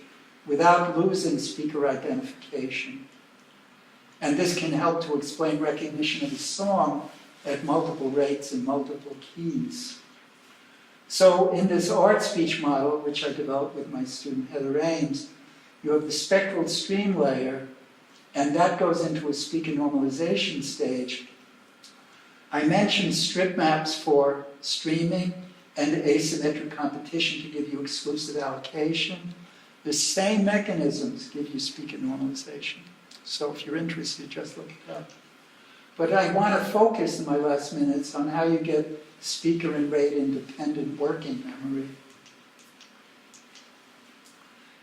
without losing speaker identification. And this can help to explain recognition of a song at multiple rates and multiple keys. So in this art speech model, which I developed with my student Heather Ames, you have the spectral stream layer, and that goes into a speaker normalization stage. I mentioned strip maps for streaming and asymmetric competition to give you exclusive allocation. The same mechanisms give you speaker normalization. So if you're interested, just look it up. But I want to focus in my last minutes on how you get speaker and rate independent working memory.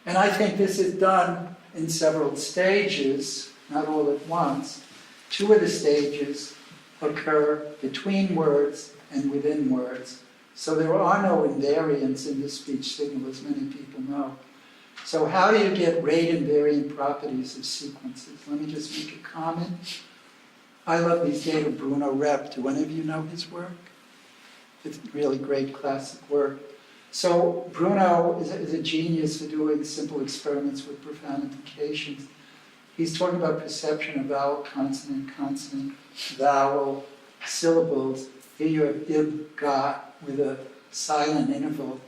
And I think this is done in several stages, not all at once. Two of the stages occur between words and within words. So there are no invariants in the speech signal, as many people know. So how do you get rate invariant properties of sequences? Let me just make a comment. I love these data of Bruno Rep. Do any of you know his work? It's really great classic work. So Bruno is a genius for doing simple experiments with profound implications. He's talking about perception of vowel, consonant, consonant, vowel, syllables. Here you have ib, ga, with a silent interval.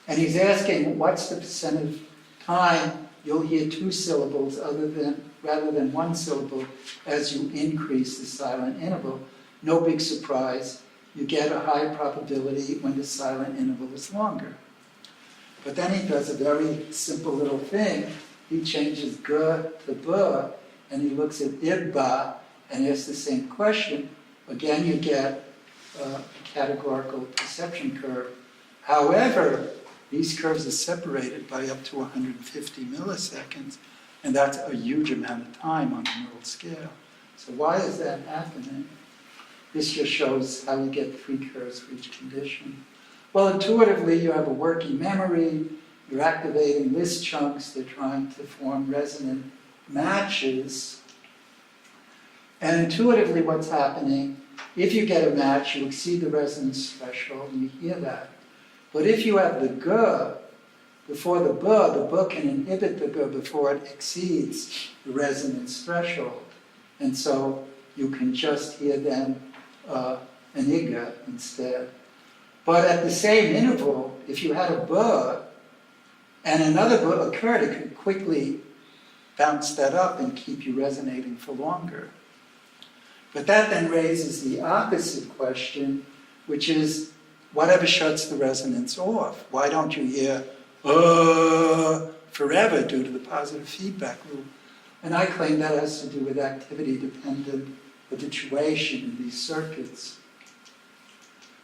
And he's asking, what's the percent of time you'll hear two syllables rather than one syllable as you increase the silent interval? No big surprise. You get a high probability when the silent interval is longer. But then he does a very simple little thing. He changes g to b, and he looks at ibba and asks the same question. Again, you get a categorical perception curve. However, these curves are separated by up to 150 milliseconds, and that's a huge amount of time on a neural scale. So why is that happening? This just shows how you get three curves for each condition. Well, intuitively, you have a working memory, you're activating list chunks, they're trying to form resonant matches. And intuitively, what's happening, if you get a match, you exceed the resonance threshold, and you hear that. But if you have the g before the b can inhibit the g before it exceeds the resonance threshold. And so you can just hear then an iga instead. But at the same interval, if you had a b and another b occurred, it could quickly bounce that up and keep you resonating for longer. But that then raises the opposite question, which is, whatever shuts the resonance off? Why don't you hear forever due to the positive feedback loop? And I claim that has to do with activity-dependent habituation in these circuits.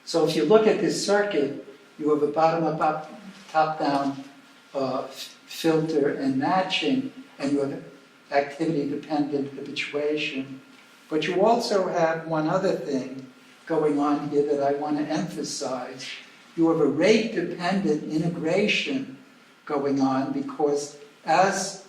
So if you look at this circuit, you have a bottom-up, top-down filter and matching, and you have activity-dependent habituation. But you also have one other thing going on here that I want to emphasize. You have a rate-dependent integration going on, because as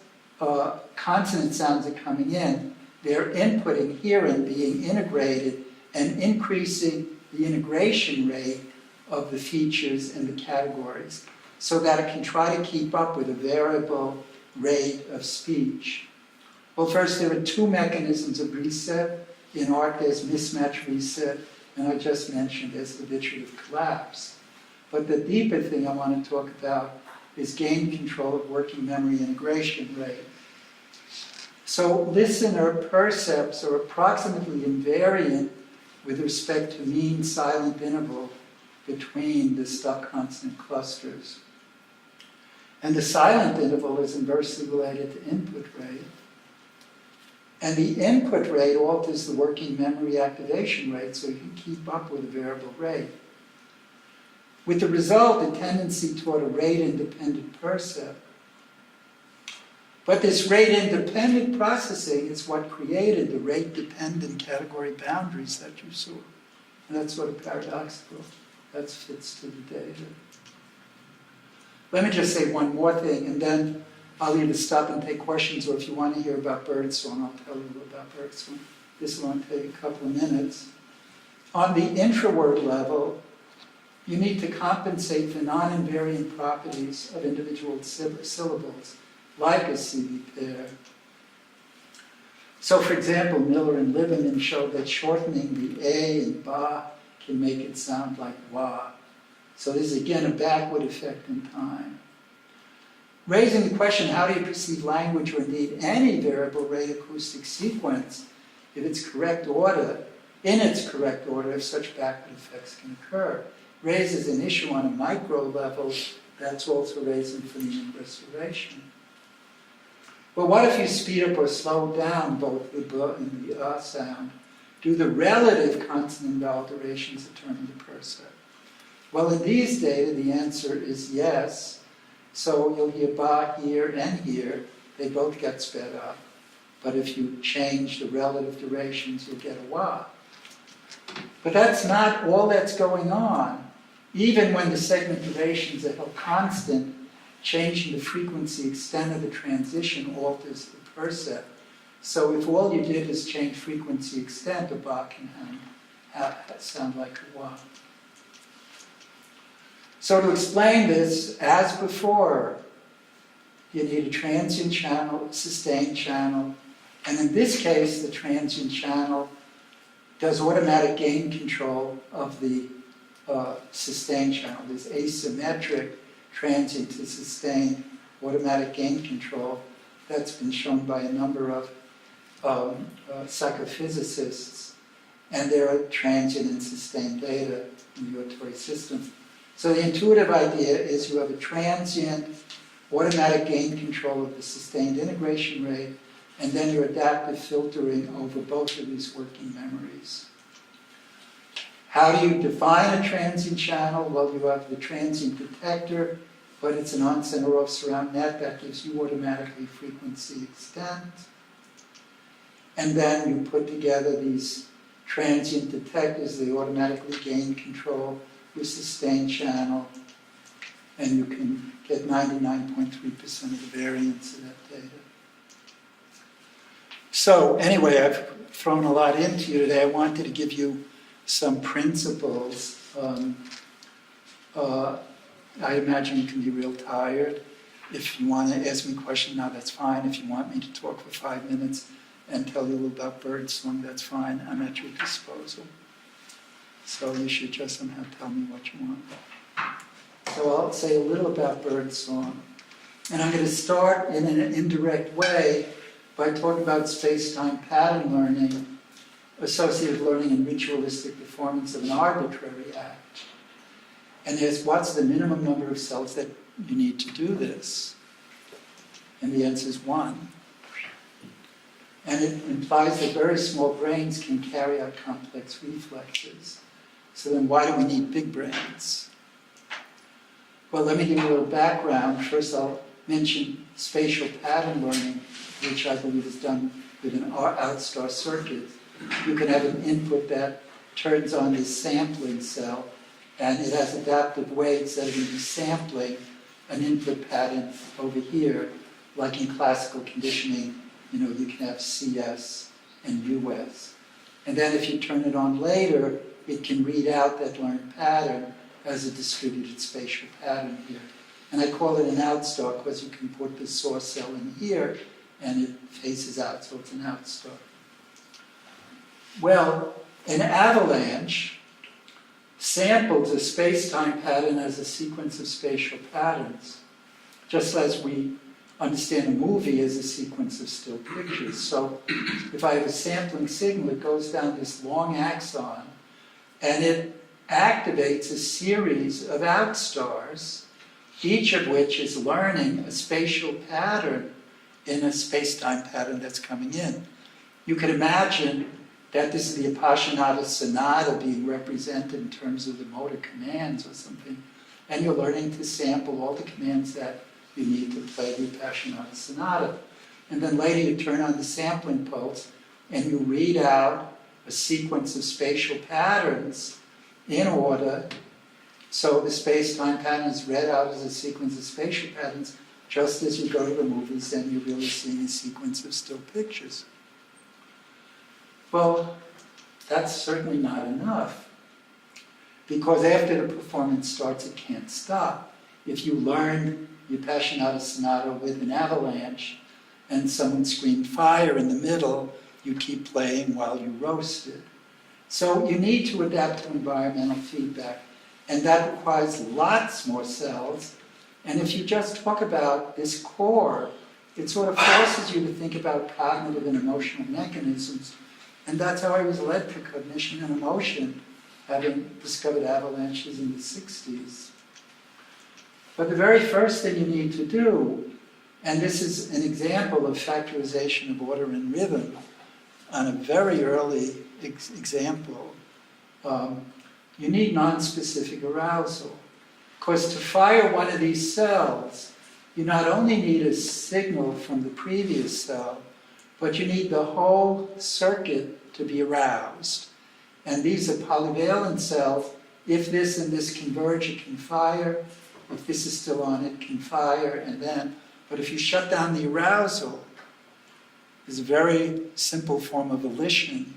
consonant sounds are coming in, they're inputting here and being integrated and increasing the integration rate of the features and the categories so that it can try to keep up with a variable rate of speech? Well, first, there are two mechanisms of reset. In art, there's mismatch reset, and I just mentioned there's habituative collapse. But the deeper thing I want to talk about is gain control of working memory integration rate. So listener percepts are approximately invariant with respect to mean silent interval between the stop constant clusters. And the silent interval is inversely related to input rate. And the input rate alters the working memory activation rate so you can keep up with a variable rate. With the result, a tendency toward a rate-independent percept. But this rate-independent processing is what created the rate-dependent category boundaries that you saw. And that's sort of paradoxical. That fits to the data. Let me just say one more thing, and then I'll either stop and take questions, or if you want to hear about Birdsong, I'll tell you about Birdsong. This will only take a couple of minutes. On the intraword level, you need to compensate for non-invariant properties of individual syllables, like a CV pair. So, for example, Miller and Lieberman showed that shortening the A in ba can make it sound like wa. So there's again a backward effect in time. Raising the question, how do you perceive language, or indeed any variable rate acoustic sequence, if its correct order, in its correct order, if such backward effects can occur, raises an issue on a micro level that's also raising phonemic restoration. Well, what if you speed up or slow down both the b and the sound? Do the relative consonant vowel durations determine the percept? Well, in these data, the answer is yes. So you'll hear ba here and here. They both get sped up. But if you change the relative durations, you'll get a wa. But that's not all that's going on. Even when the segment durations are held constant, changing the frequency extent of the transition alters the percept. So if all you did is change frequency extent, a ba can sound like a wa. So to explain this, as before, you need a transient channel, a sustained channel, and in this case, the transient channel does automatic gain control of the sustained channel. There's asymmetric transient to sustained automatic gain control. That's been shown by a number of psychophysicists, and there are transient and sustained data in the auditory system. So the intuitive idea is you have a transient automatic gain control of the sustained integration rate, and then your adaptive filtering over both of these working memories. How do you define a transient channel? Well, you have the transient detector, but it's an on-center off surround net that gives you automatically frequency extent. And then you put together these transient detectors, they automatically gain control with sustained channel, and you can get 99.3% of the variance of that data. So anyway, I've thrown a lot into you today. I wanted to give you some principles. I imagine you can be real tired. If you want to ask me a question now, that's fine. If you want me to talk for 5 minutes and tell you a little about Birdsong, that's fine. I'm at your disposal. So you should just somehow tell me what you want. So I'll say a little about Birdsong. And I'm going to start in an indirect way by talking about space-time pattern learning, associative learning, and ritualistic performance of an arbitrary act. And there's what's the minimum number of cells that you need to do this? And the answer is 1. And it implies that very small brains can carry out complex reflexes. So then why do we need big brains? Well, let me give you a little background. First, I'll mention spatial pattern learning, which I believe is done with an outstar circuit. You can have an input that turns on this sampling cell, and it has adaptive weights that are going to be sampling an input pattern over here, like in classical conditioning, you can have CS and US. And then if you turn it on later, it can read out that learned pattern as a distributed spatial pattern here. And I call it an outstar because you can put the source cell in here and it faces out, so it's an outstar. Well, an avalanche samples a space-time pattern as a sequence of spatial patterns, just as we understand a movie as a sequence of still pictures. So if I have a sampling signal, it goes down this long axon, and it activates a series of outstars, each of which is learning a spatial pattern in a space-time pattern that's coming in. You could imagine that this is the Appassionata Sonata being represented in terms of the motor commands or something, and you're learning to sample all the commands that you need to play the Appassionata Sonata. And then later you turn on the sampling pulse and you read out a sequence of spatial patterns in order. So the space-time pattern is read out as a sequence of spatial patterns, just as you go to the movies and you're really seeing a sequence of still pictures. Well, that's certainly not enough, because after the performance starts, it can't stop. If you learn the Appassionata Sonata with an avalanche and someone screamed fire in the middle, you keep playing while you roast it. So you need to adapt to environmental feedback, and that requires lots more cells. And if you just talk about this core, it sort of forces you to think about cognitive and emotional mechanisms. And that's how I was led to cognition and emotion, having discovered avalanches in the 60s. But the very first thing you need to do, and this is an example of factorization of order and rhythm on a very early example, you need nonspecific arousal. Because to fire one of these cells, you not only need a signal from the previous cell, but you need the whole circuit to be aroused. And these are polyvalent cells. If this and this converge, it can fire. If this is still on, it can fire, and then, but if you shut down the arousal, it's a very simple form of volition.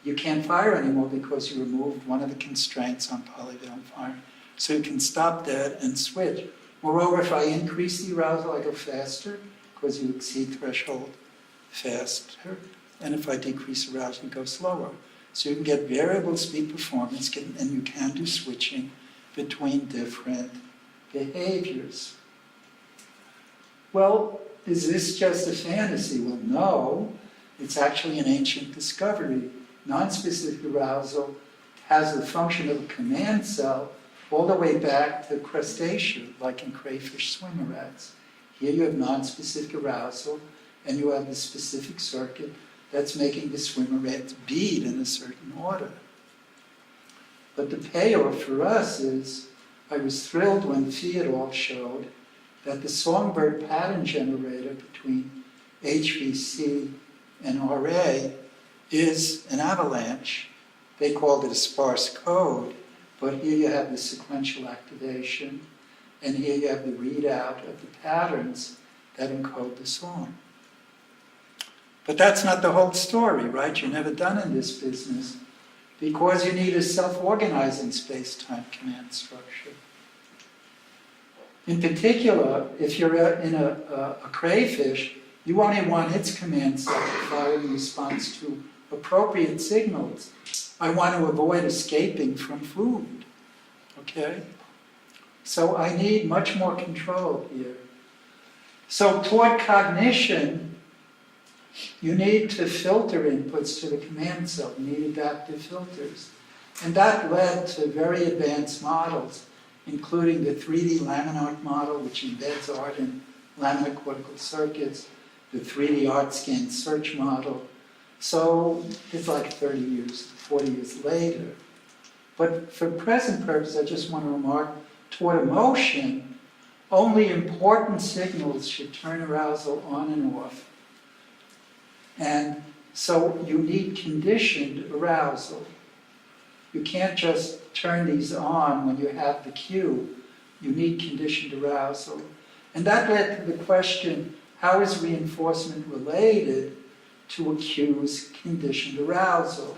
You can't fire anymore because you removed one of the constraints on polyvalent firing. So you can stop that and switch. Moreover, if I increase the arousal, I go faster because you exceed threshold faster. And if I decrease arousal, you go slower. So you can get variable speed performance, and you can do switching between different behaviors. Well, is this just a fantasy? Well, no. It's actually an ancient discovery. Nonspecific arousal has the function of a command cell all the way back to crustacea, like in crayfish swimmer rats. Here you have nonspecific arousal, and you have the specific circuit that's making the swimmer rats bead in a certain order. But the payoff for us is, I was thrilled when Theodore showed that the songbird pattern generator between HVC and RA is an avalanche. They called it a sparse code, but here you have the sequential activation, and here you have the readout of the patterns that encode the song. But that's not the whole story, right? You're never done in this business, because you need a self-organizing space-time command structure. In particular, if you're in a crayfish, you only want its command cell to fire in response to appropriate signals. I want to avoid escaping from food, okay? So I need much more control here. So toward cognition, you need to filter inputs to the command cell. You need adaptive filters. And that led to very advanced models, including the 3D Laminate model, which embeds art in laminate cortical circuits, the 3D art scan search model. So it's like 30 years, 40 years later. But for present purpose, I just want to remark, toward emotion, only important signals should turn arousal on and off. And so you need conditioned arousal. You can't just turn these on when you have the cue. You need conditioned arousal. And that led to the question, how is reinforcement related to a cue's conditioned arousal?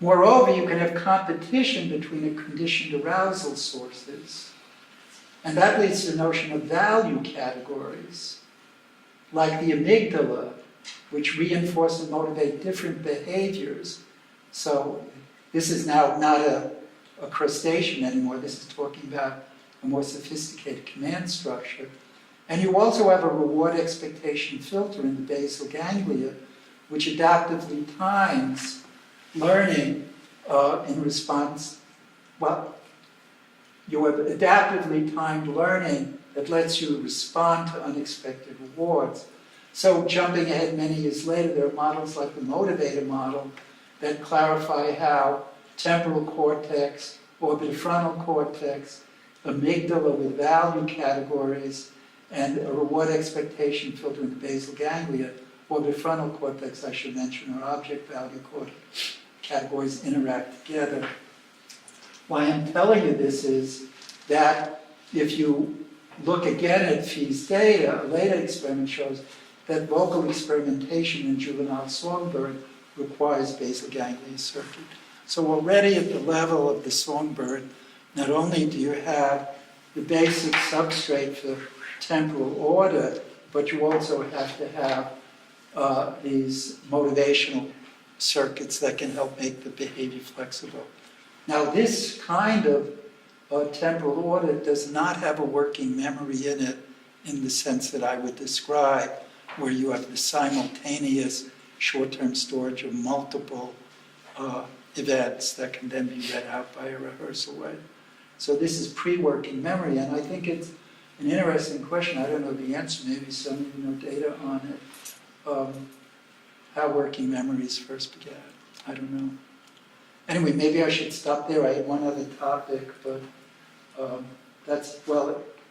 Moreover, you can have competition between the conditioned arousal sources. And that leads to the notion of value categories, like the amygdala, which reinforce and motivate different behaviors. So this is now not a crustacean anymore. This is talking about a more sophisticated command structure. And you also have a reward expectation filter in the basal ganglia, which adaptively times learning in response. Well, you have adaptively timed learning that lets you respond to unexpected rewards. So jumping ahead many years later, there are models like the motivator model that clarify how temporal cortex, orbitofrontal cortex, amygdala with value categories, and a reward expectation filter in the basal ganglia, orbitofrontal cortex, I should mention, or object value categories interact together. Why I'm telling you this is that if you look again at Fee's data, a later experiment shows that vocal experimentation in juvenile songbird requires basal ganglia circuit. So already at the level of the songbird, not only do you have the basic substrate for temporal order, but you also have to have these motivational circuits that can help make the behavior flexible. Now this kind of temporal order does not have a working memory in it in the sense that I would describe, where you have the simultaneous short-term storage of multiple events that can then be read out by a rehearsal rate. So this is pre-working memory, and I think it's an interesting question. I don't know the answer. Maybe some of you know data on it. How working memories first began. I don't know. Anyway, maybe I should stop there. I had one other topic, but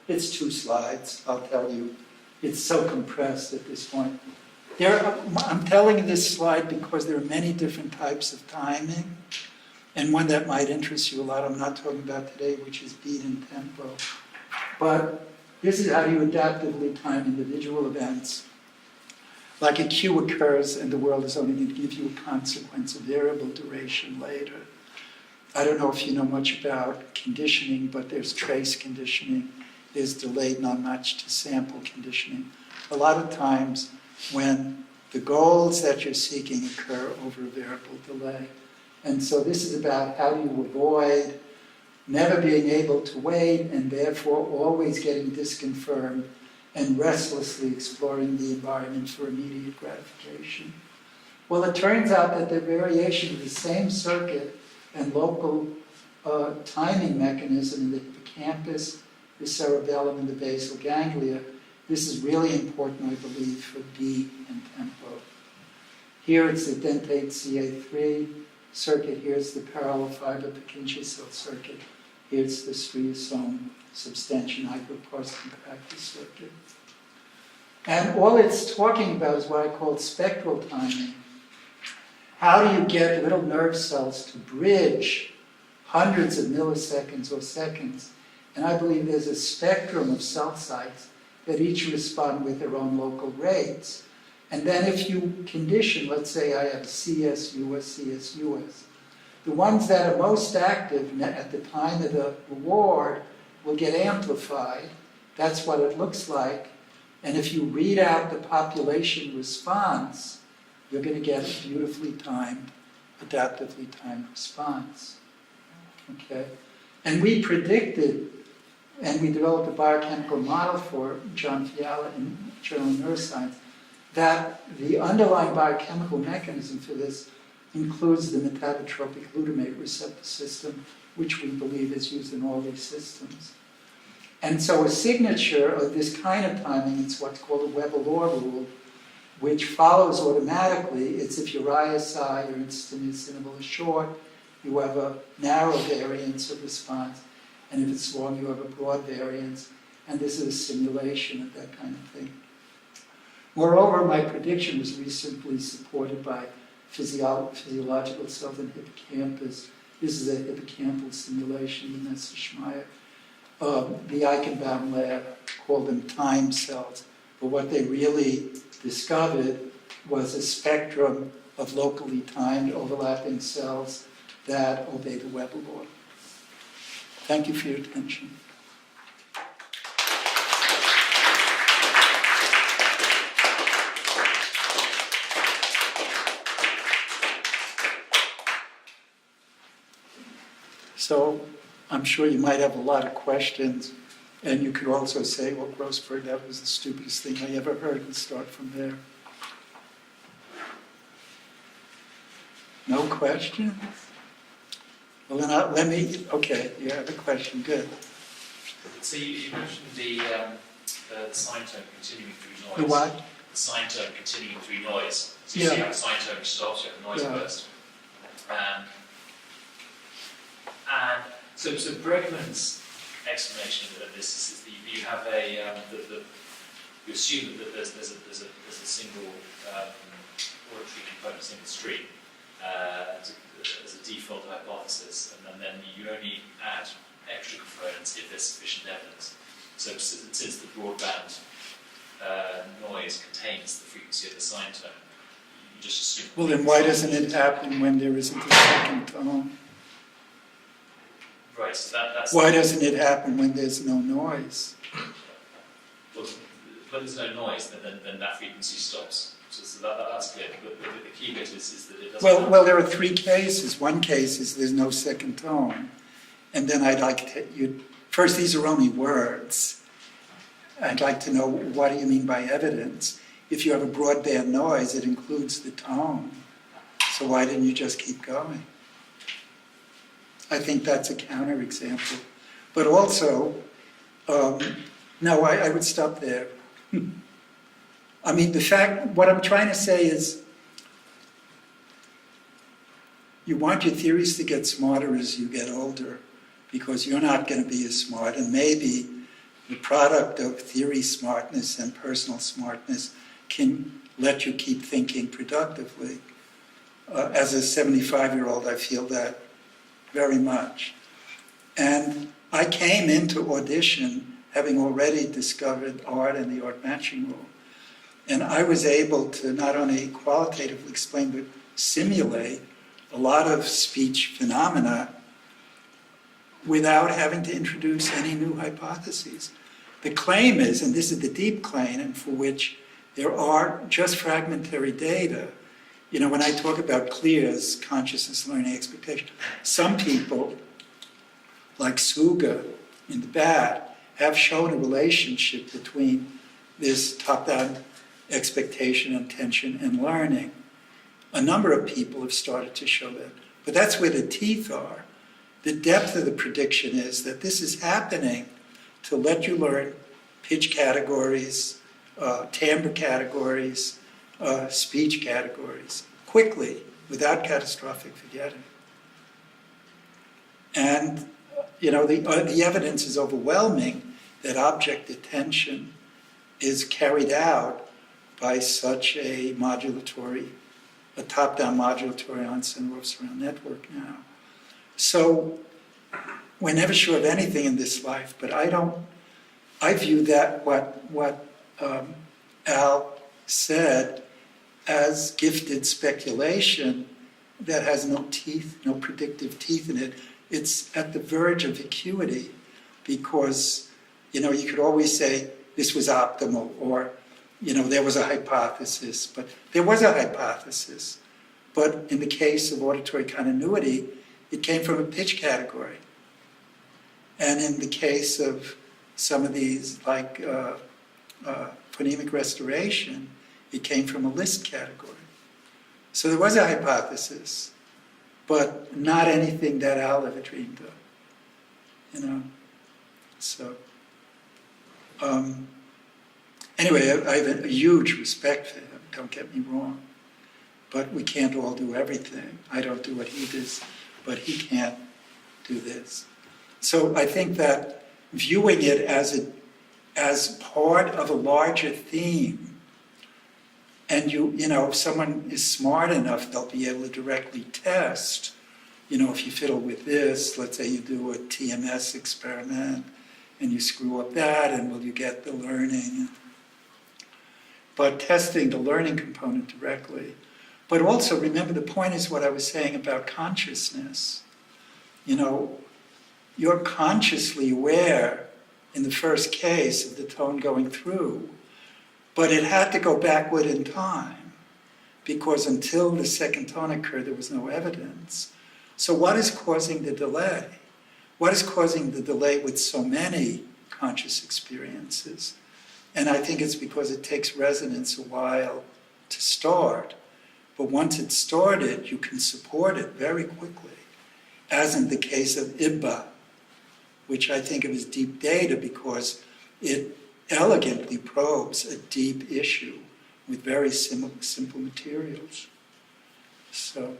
it's 2 slides, I'll tell you. It's so compressed at this point. I'm telling you this slide because there are many different types of timing, and one that might interest you a lot I'm not talking about today, which is beat and tempo. But this is how you adaptively time individual events. Like a cue occurs and the world is only going to give you a consequence of variable duration later. I don't know if you know much about conditioning, but there's trace conditioning, there's delayed non-matched to sample conditioning. A lot of times when the goals that you're seeking occur over a variable delay. And so this is about how you avoid never being able to wait and therefore always getting disconfirmed and restlessly exploring the environment for immediate gratification. Well, it turns out that the variation of the same circuit and local timing mechanism in the hippocampus, the cerebellum, and the basal ganglia, this is really important, I believe, for beat and tempo. Here it's the dentate CA3 circuit, here's the parallel fiber Purkinje cell circuit, here's the striosome substantia hyperpars compactus circuit. And all it's talking about is what I call spectral timing. How do you get little nerve cells to bridge hundreds of milliseconds or seconds? And I believe there's a spectrum of cell sites that each respond with their own local rates. And then if you condition, let's say I have CSUS, CSUS, the ones that are most active at the time of the reward will get amplified. That's what it looks like. And if you read out the population response, you're going to get a beautifully timed, adaptively timed response. Okay? And we predicted, and we developed a biochemical model for John Fiala in Journal of Neuroscience, that the underlying biochemical mechanism for this includes the metabotropic glutamate receptor system, which we believe is used in all these systems. And so a signature of this kind of timing is what's called a Weber-Law rule, which follows automatically. It's if your ISI, your instantaneous interval, is short, you have a narrow variance of response, and if it's long, you have a broad variance, and this is a simulation of that kind of thing. Moreover, my prediction was recently supported by physiological cells in hippocampus. This is a hippocampal simulation with Nessa Schmeier. The Eichenbaum lab called them time cells, but what they really discovered was a spectrum of locally timed overlapping cells that obey the Weber law. Thank you for your attention. So I'm sure you might have a lot of questions, and you could also say, well, Grossberg, that was the stupidest thing I ever heard, and start from there. No questions? Well, then let me, okay, you have a question, good. So you mentioned the sine tone continuing through noise. The what? The sine tone continuing through noise. So Yeah. you have a sine tone which stops, you have a noise burst. And so Bregman's explanation of this is that you have you assume that there's a single auditory component, a single stream, as a default hypothesis, and then you only add extra components if there's sufficient evidence. So since the broadband noise contains the frequency of the sine tone, you just assume. Well, then why doesn't it happen when there isn't a second tone? Right, so that's... Why doesn't it happen when there's no noise? Well, when there's no noise, then that frequency stops. So that's clear. But the key bit is that it doesn't... Well, there are three cases. One case is there's no second tone. And then I'd like to... First, these are only words. I'd like to know, what do you mean by evidence? If you have a broadband noise, it includes the tone. So why didn't you just keep going? I think that's a counterexample. But also, no, I would stop there. I mean, what I'm trying to say is, you want your theories to get smarter as you get older, because you're not going to be as smart, and maybe the product of theory smartness and personal smartness can let you keep thinking productively. As a 75-year-old, I feel that very much. And I came into Audition having already discovered art and the art matching rule. And I was able to not only qualitatively explain, but simulate a lot of speech phenomena without having to introduce any new hypotheses. The claim is, and this is the deep claim, and for which there are just fragmentary data. You know, when I talk about CLEARs, consciousness, learning, expectation, some people, like Suga in the bat, have shown a relationship between this top-down expectation, intention, and learning. A number of people have started to show that. But that's where the teeth are. The depth of the prediction is that this is happening to let you learn pitch categories, timbre categories, speech categories, quickly, without catastrophic forgetting. And, you know, the evidence is overwhelming that object attention is carried out by such a top-down modulatory ensemble of surround network now. So we're never sure of anything in this life, but I view that what Al said as gifted speculation that has no teeth, no predictive teeth in it. It's at the verge of vacuity because, you know, you could always say this was optimal or, you know, there was a hypothesis, but there was a hypothesis. But in the case of auditory continuity, it came from a pitch category. And in the case of some of these, like phonemic restoration, it came from a list category. So there was a hypothesis, but not anything that Al ever dreamed of, you know. So, anyway, I have a huge respect for him, don't get me wrong. But we can't all do everything. I don't do what he does, but he can't do this. So I think that viewing it as part of a larger theme, and you know, if someone is smart enough, they'll be able to directly test, you know, if you fiddle with this, let's say you do a TMS experiment, and you screw up that, and will you get the learning? But testing the learning component directly But also, remember, the point is what I was saying about consciousness. You know, you're consciously aware in the first case of the tone going through, but it had to go backward in time, because until the second tone occurred, there was no evidence. So what is causing the delay? What is causing the delay with so many conscious experiences? And I think it's because it takes resonance a while to start. But once it's started, you can support it very quickly, as in the case of Ibba, which I think of as deep data because it elegantly probes a deep issue with very simple materials. So,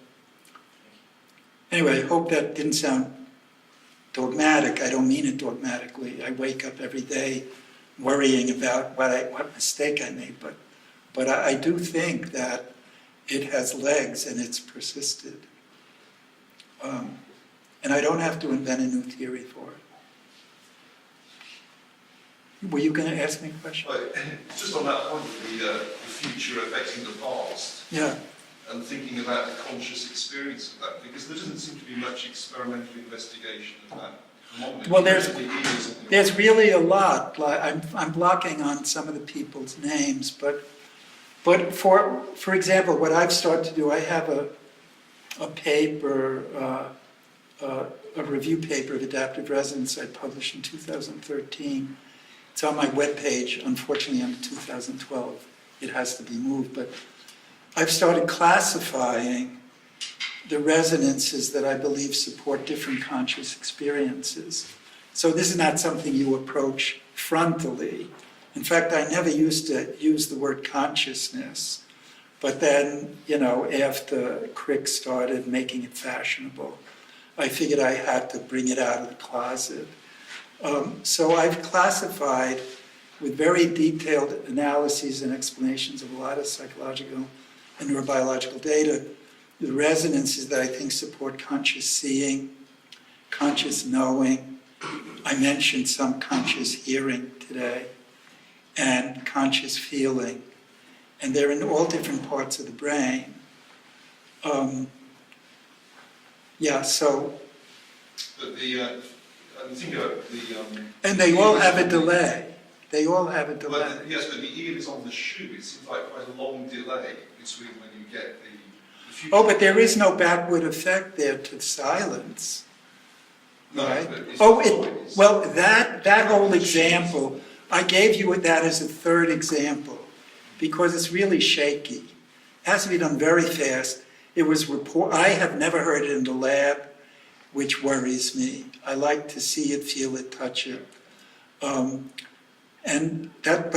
anyway, I hope that didn't sound dogmatic. I don't mean it dogmatically. I wake up every day worrying about what mistake I made, but I do think that it has legs and it's persisted. And I don't have to invent a new theory for it. Were you going to ask me a question? Well, just on that point, the future affecting the past, Yeah. and thinking about the conscious experience of that, because there doesn't seem to be much experimental investigation of that phenomenon. Well, there's really a lot. I'm blocking on some of the people's names, but for example, what I've started to do, I have a paper, a review paper of adaptive resonance I published in 2013. It's on my webpage. Unfortunately, under 2012, it has to be moved. But I've started classifying the resonances that I believe support different conscious experiences. So this is not something you approach frontally. In fact, I never used to use the word consciousness. But then, you know, after Crick started making it fashionable, I figured I had to bring it out of the closet. So I've classified with very detailed analyses and explanations of a lot of psychological and neurobiological data, the resonances that I think support conscious seeing, conscious knowing. I mentioned some conscious hearing today, and conscious feeling. And they're in all different parts of the brain. So... But I'm thinking about the... and they all have a delay. They all have a delay. Well, yes, but the ear is on the shoe. It seems like quite a long delay between when you get the future. Oh, but there is no backward effect there to silence. No, Right? but it's Oh, well, that whole example, I gave you that as a third example because it's really shaky. It has to be done very fast. It was I have never heard it in the lab, which worries me. I like to see it, feel it, touch it. But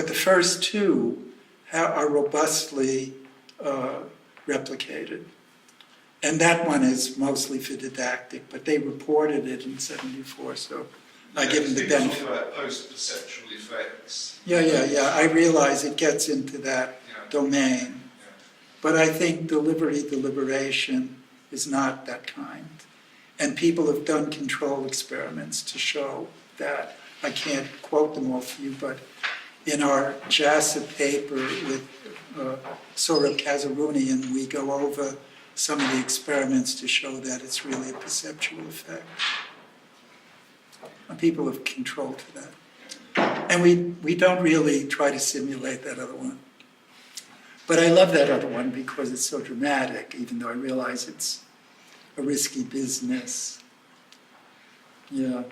the first two are robustly replicated. And that one is mostly for didactic, but they reported it in '74, so I give them the benefit. Talking about post-perceptual effects. Yeah. I realize it gets into that domain. But I think deliberation is not that kind. And people have done control experiments to show that. I can't quote them all for you, but in our JASA paper with Saurabh Kazarunian, we go over some of the experiments to show that it's really a perceptual effect. And people have control to that. And we don't really try to simulate that other one. But I love that other one because it's so dramatic, even though I realize it's a risky business. Yeah.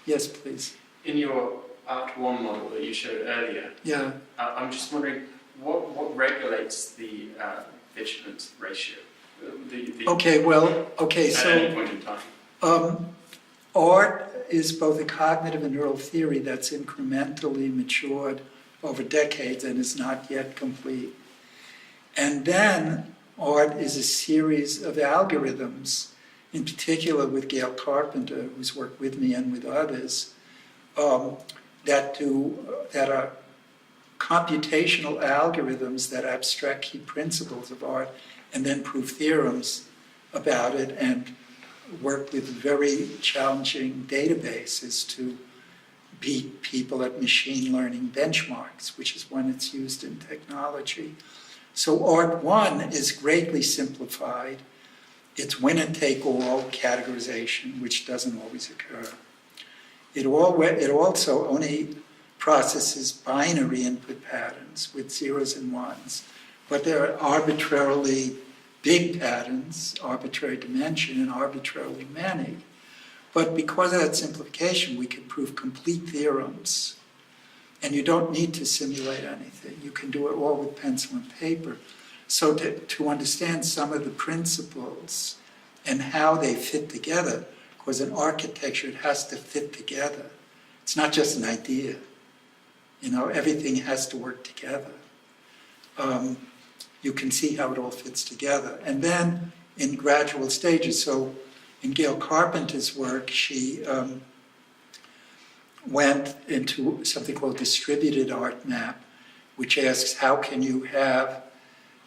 Yes, please. In your Art 1 model that you showed earlier, Yeah. I'm just wondering what regulates the vigilance ratio? At any point in time. Art is both a cognitive and neural theory that's incrementally matured over decades and is not yet complete. And then art is a series of algorithms, in particular with Gail Carpenter, who's worked with me and with others, that are computational algorithms that abstract key principles of art and then prove theorems about it and work with very challenging databases to beat people at machine learning benchmarks, which is when it's used in technology. So Art 1 is greatly simplified. It's winner-take-all categorization, which doesn't always occur. It also only processes binary input patterns with zeros and ones, but there are arbitrarily big patterns, arbitrary dimension, and arbitrarily many. But because of that simplification, we can prove complete theorems. And you don't need to simulate anything. You can do it all with pencil and paper. So to understand some of the principles and how they fit together, because in architecture it has to fit together. It's not just an idea. Everything has to work together. You can see how it all fits together. And then in gradual stages, so in Gail Carpenter's work, she went into something called distributed art map, which asks how can you have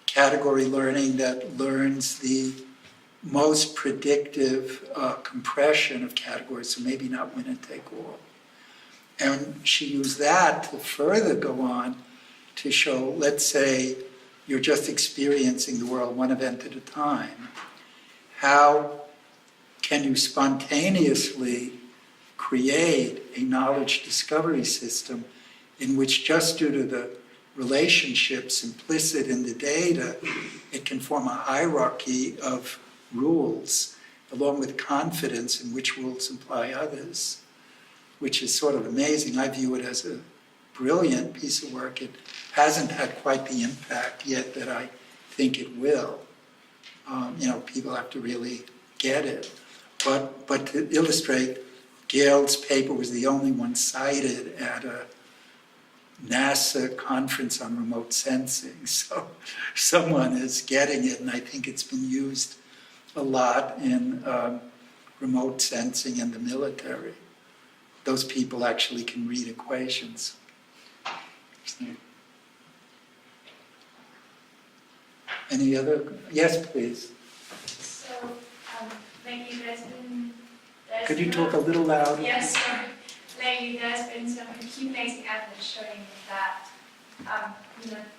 category learning that learns the most predictive compression of categories, so maybe not win and take all. And she used that to further go on to show, let's say, you're just experiencing the world one event at a time. How can you spontaneously create a knowledge discovery system in which, just due to the relationships implicit in the data, it can form a hierarchy of rules, along with confidence in which rules imply others, which is sort of amazing. I view it as a brilliant piece of work. It hasn't had quite the impact yet that I think it will. People have to really get it. But to illustrate, Gail's paper was the only one cited at a NASA conference on remote sensing. So someone is getting it, and I think it's been used a lot in remote sensing in the military. Those people actually can read equations. Any other? Yes, please. So, lately Could you talk a little louder? Yes, sorry. Lately there's been some accumulating evidence showing that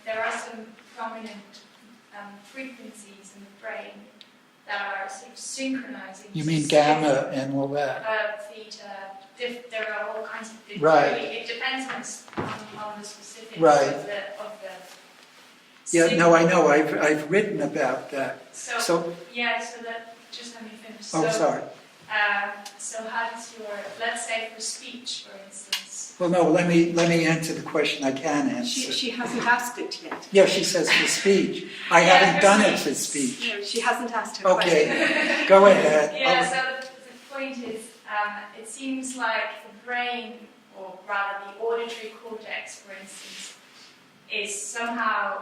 there are some prominent frequencies in the brain that are sort of synchronizing. You mean gamma and all that? Theta. There are all kinds of different. Right. It depends on the specifics Right. of the Yeah, no, I know. I've written about that. So that just let me finish. Oh, sorry. So how does let's say for speech, for instance. Well, no. Let me answer the question I can answer. She hasn't asked it yet. Yeah, she says for speech. I Yeah, haven't for done it speech. for speech. No, she hasn't asked her Okay, question. go ahead. Yeah, so the point is, it seems like the brain, or rather the auditory cortex, for instance, is somehow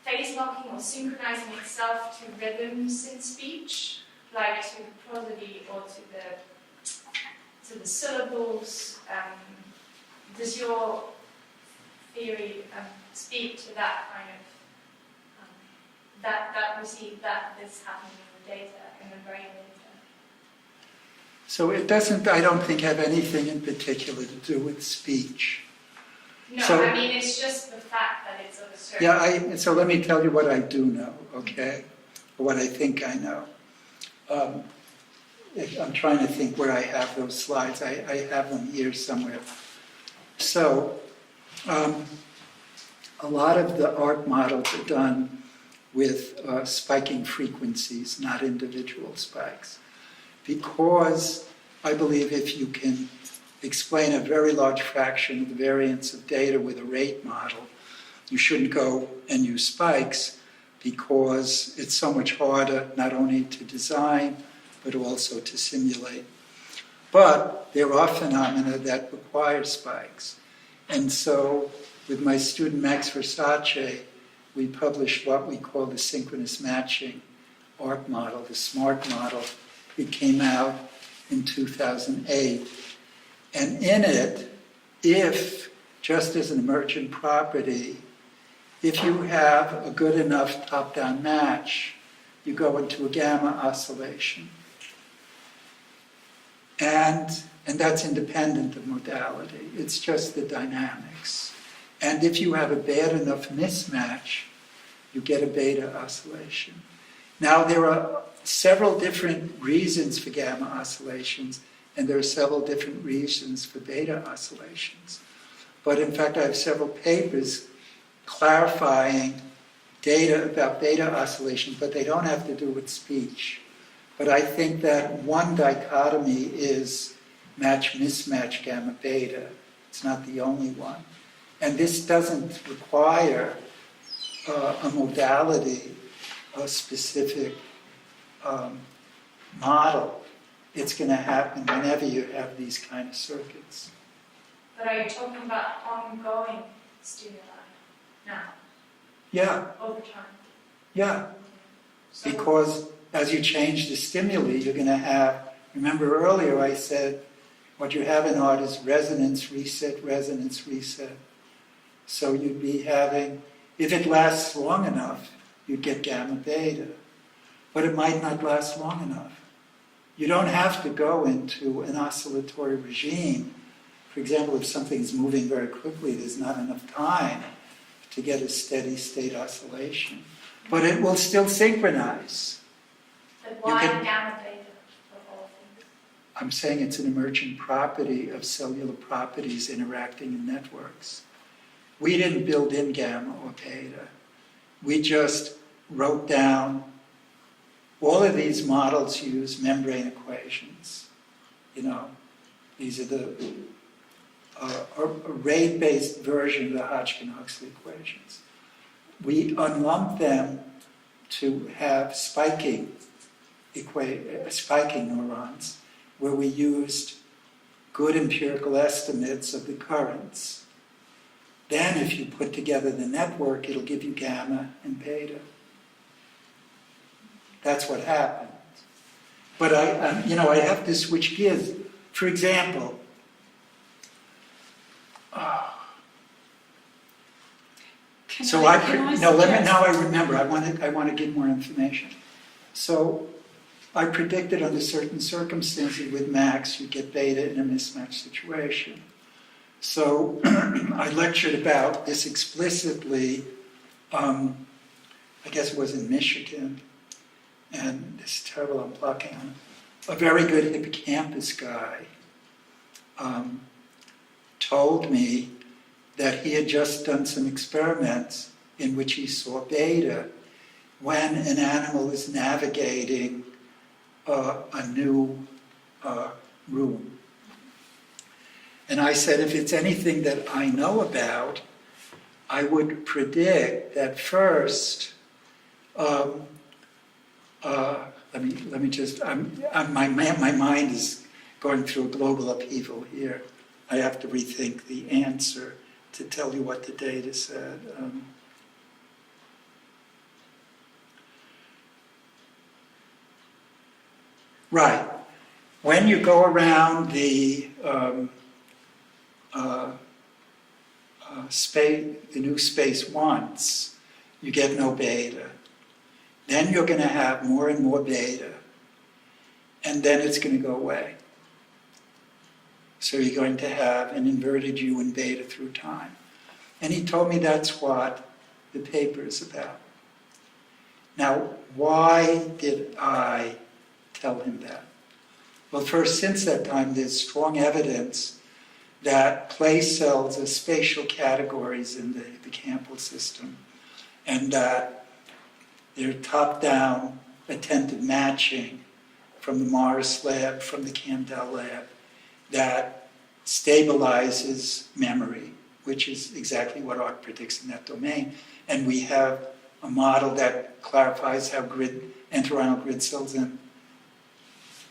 phase locking or synchronizing itself to rhythms in speech, like to the prosody or to the syllables. Does your theory speak to that kind of that we see that this happening in the data, in the brain data? So it doesn't, I don't think, have anything in particular to do with speech. No, So- I mean it's just the fact that it's of a certain. Yeah, so let me tell you what I do know, okay? Or what I think I know. I'm trying to think where I have those slides. I have them here somewhere. So, a lot of the art models are done with spiking frequencies, not individual spikes. Because I believe if you can explain a very large fraction of the variance of data with a rate model, you shouldn't go and use spikes, because it's so much harder not only to design, but also to simulate. But there are phenomena that require spikes. And so with my student Max Versace, we published what we call the synchronous matching art model, the SMART model. It came out in 2008. And in it, if, just as an emergent property, if you have a good enough top-down match, you go into a gamma oscillation. And that's independent of modality. It's just the dynamics. And if you have a bad enough mismatch, you get a beta oscillation. Now there are several different reasons for gamma oscillations, and there are several different reasons for beta oscillations. But in fact, I have several papers clarifying data about beta oscillation, but they don't have to do with speech. But I think that one dichotomy is match-mismatch gamma beta. It's not the only one. And this doesn't require a modality, a specific model. It's going to happen whenever you have these kind of circuits. But are you talking about ongoing stimuli now, Yeah, over time? yeah. So Because as you change the stimuli, you're going to have, remember earlier I said, what you have in art is resonance, reset, resonance, reset. So you'd be having, if it lasts long enough, you'd get gamma beta. But it might not last long enough. You don't have to go into an oscillatory regime. For example, if something's moving very quickly, there's not enough time to get a steady state oscillation. But it will still synchronize. But why can- gamma beta of all things? I'm saying it's an emergent property of cellular properties interacting in networks. We didn't build in gamma or beta. We just wrote down, all of these models use membrane equations. You know, these are the array-based version of the Hodgkin-Huxley equations. We unlumped them to have spiking neurons, where we used good empirical estimates of the currents. Then if you put together the network, it'll give you gamma and beta. That's what happened. But I have to switch gears. For example, now I remember. I want to give more information. So I predicted under certain circumstances with Max, you get beta in a mismatch situation. So I lectured about this explicitly, I guess it was in Michigan, and this is terrible, I'm blocking on it. A very good hippocampus guy told me that he had just done some experiments in which he saw beta when an animal is navigating a new room. And I said, if it's anything that I know about, I would predict that first, let me just, my mind is going through a global upheaval here. I have to rethink the answer to tell you what the data said. Right. When you go around the new space once, you get no beta. Then you're going to have more and more beta, and then it's going to go away. So you're going to have an inverted U in beta through time. And he told me that's what the paper is about. Now, why did I tell him that? Well, first, since that time, there's strong evidence that place cells are spatial categories in the hippocampal system, and that they're top-down attentive matching from the Morris lab, from the Candel lab, that stabilizes memory, which is exactly what Art predicts in that domain. And we have a model that clarifies how entorhinal grid cells and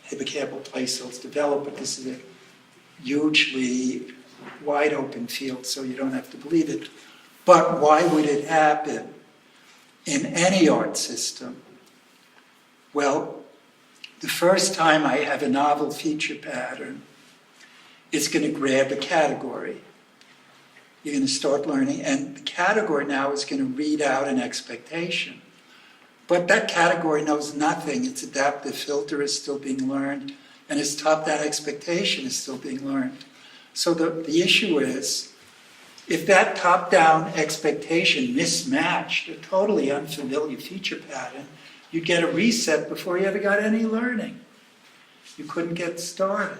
hippocampal place cells develop, but this is a hugely wide open field, so you don't have to believe it. But why would it happen in any art system? Well, the first time I have a novel feature pattern, it's going to grab a category. You're going to start learning, and the category now is going to read out an expectation. But that category knows nothing. Its adaptive filter is still being learned, and its top-down expectation is still being learned. So the issue is, if that top-down expectation mismatched a totally unfamiliar feature pattern, you'd get a reset before you ever got any learning. You couldn't get started.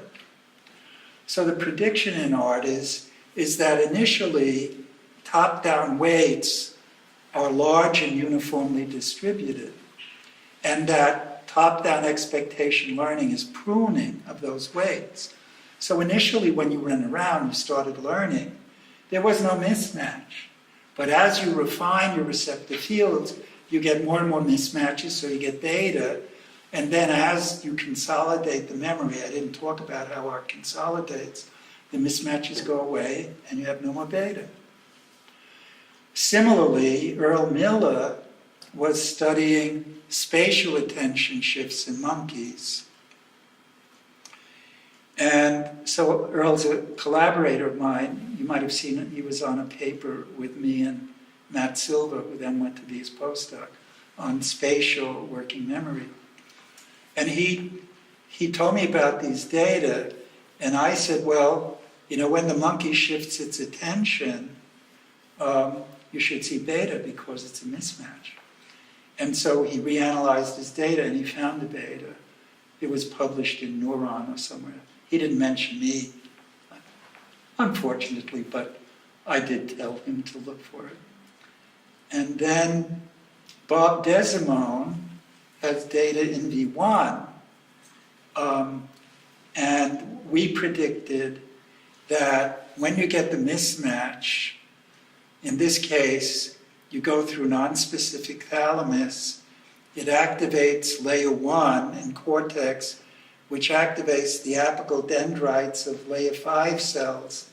So the prediction in art is that initially top-down weights are large and uniformly distributed, and that top-down expectation learning is pruning of those weights. So initially when you went around, you started learning, there was no mismatch. But as you refine your receptive fields, you get more and more mismatches, so you get beta. And then as you consolidate the memory, I didn't talk about how art consolidates, the mismatches go away and you have no more beta. Similarly, Earl Miller was studying spatial attention shifts in monkeys. And so Earl's a collaborator of mine. You might have seen it. He was on a paper with me and Matt Silva, who then went to be his postdoc, on spatial working memory. And he told me about these data, and I said, well, when the monkey shifts its attention, you should see beta because it's a mismatch. And so he reanalyzed his data and he found the beta. It was published in Neuron or somewhere. He didn't mention me, unfortunately, but I did tell him to look for it. And then Bob Desimone has data in V1, and we predicted that when you get the mismatch, in this case, you go through nonspecific thalamus, it activates layer 1 in cortex, which activates the apical dendrites of layer 5 cells.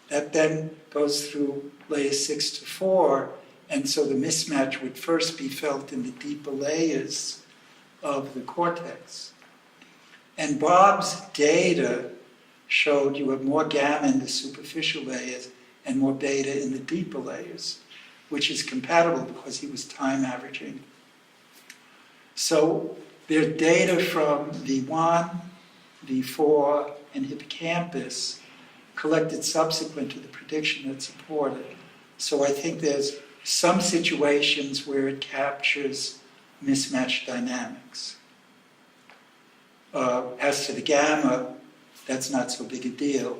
That then goes through layer 6 to 4, and so the mismatch would first be felt in the deeper layers of the cortex. And Bob's data showed you have more gamma in the superficial layers and more beta in the deeper layers, which is compatible because he was time averaging. So there's data from V1, V4, and hippocampus collected subsequent to the prediction that supported. So I think there's some situations where it captures mismatch dynamics. As to the gamma, that's not so big a deal.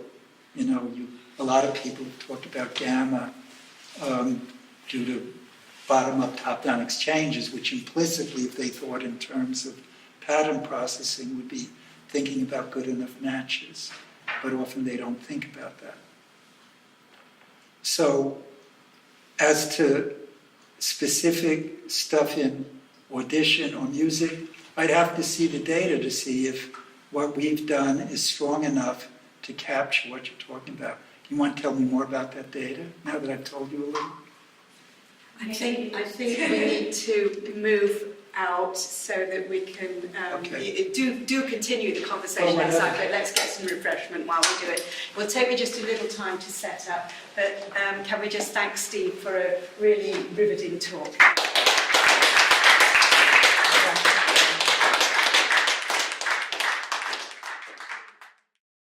A lot of people have talked about gamma due to bottom-up, top-down exchanges, which implicitly, if they thought in terms of pattern processing, would be thinking about good enough matches. But often they don't think about that. So, as to specific stuff in Audition or music, I'd have to see the data to see if what we've done is strong enough to capture what you're talking about. You want to tell me more about that data, now that I've told you a little? I think we need to move out so that we can Okay. do continue the conversation outside, but let's get some refreshment while we do it. It will take me just a little time to set up, but can we just thank Steve for a really riveting talk.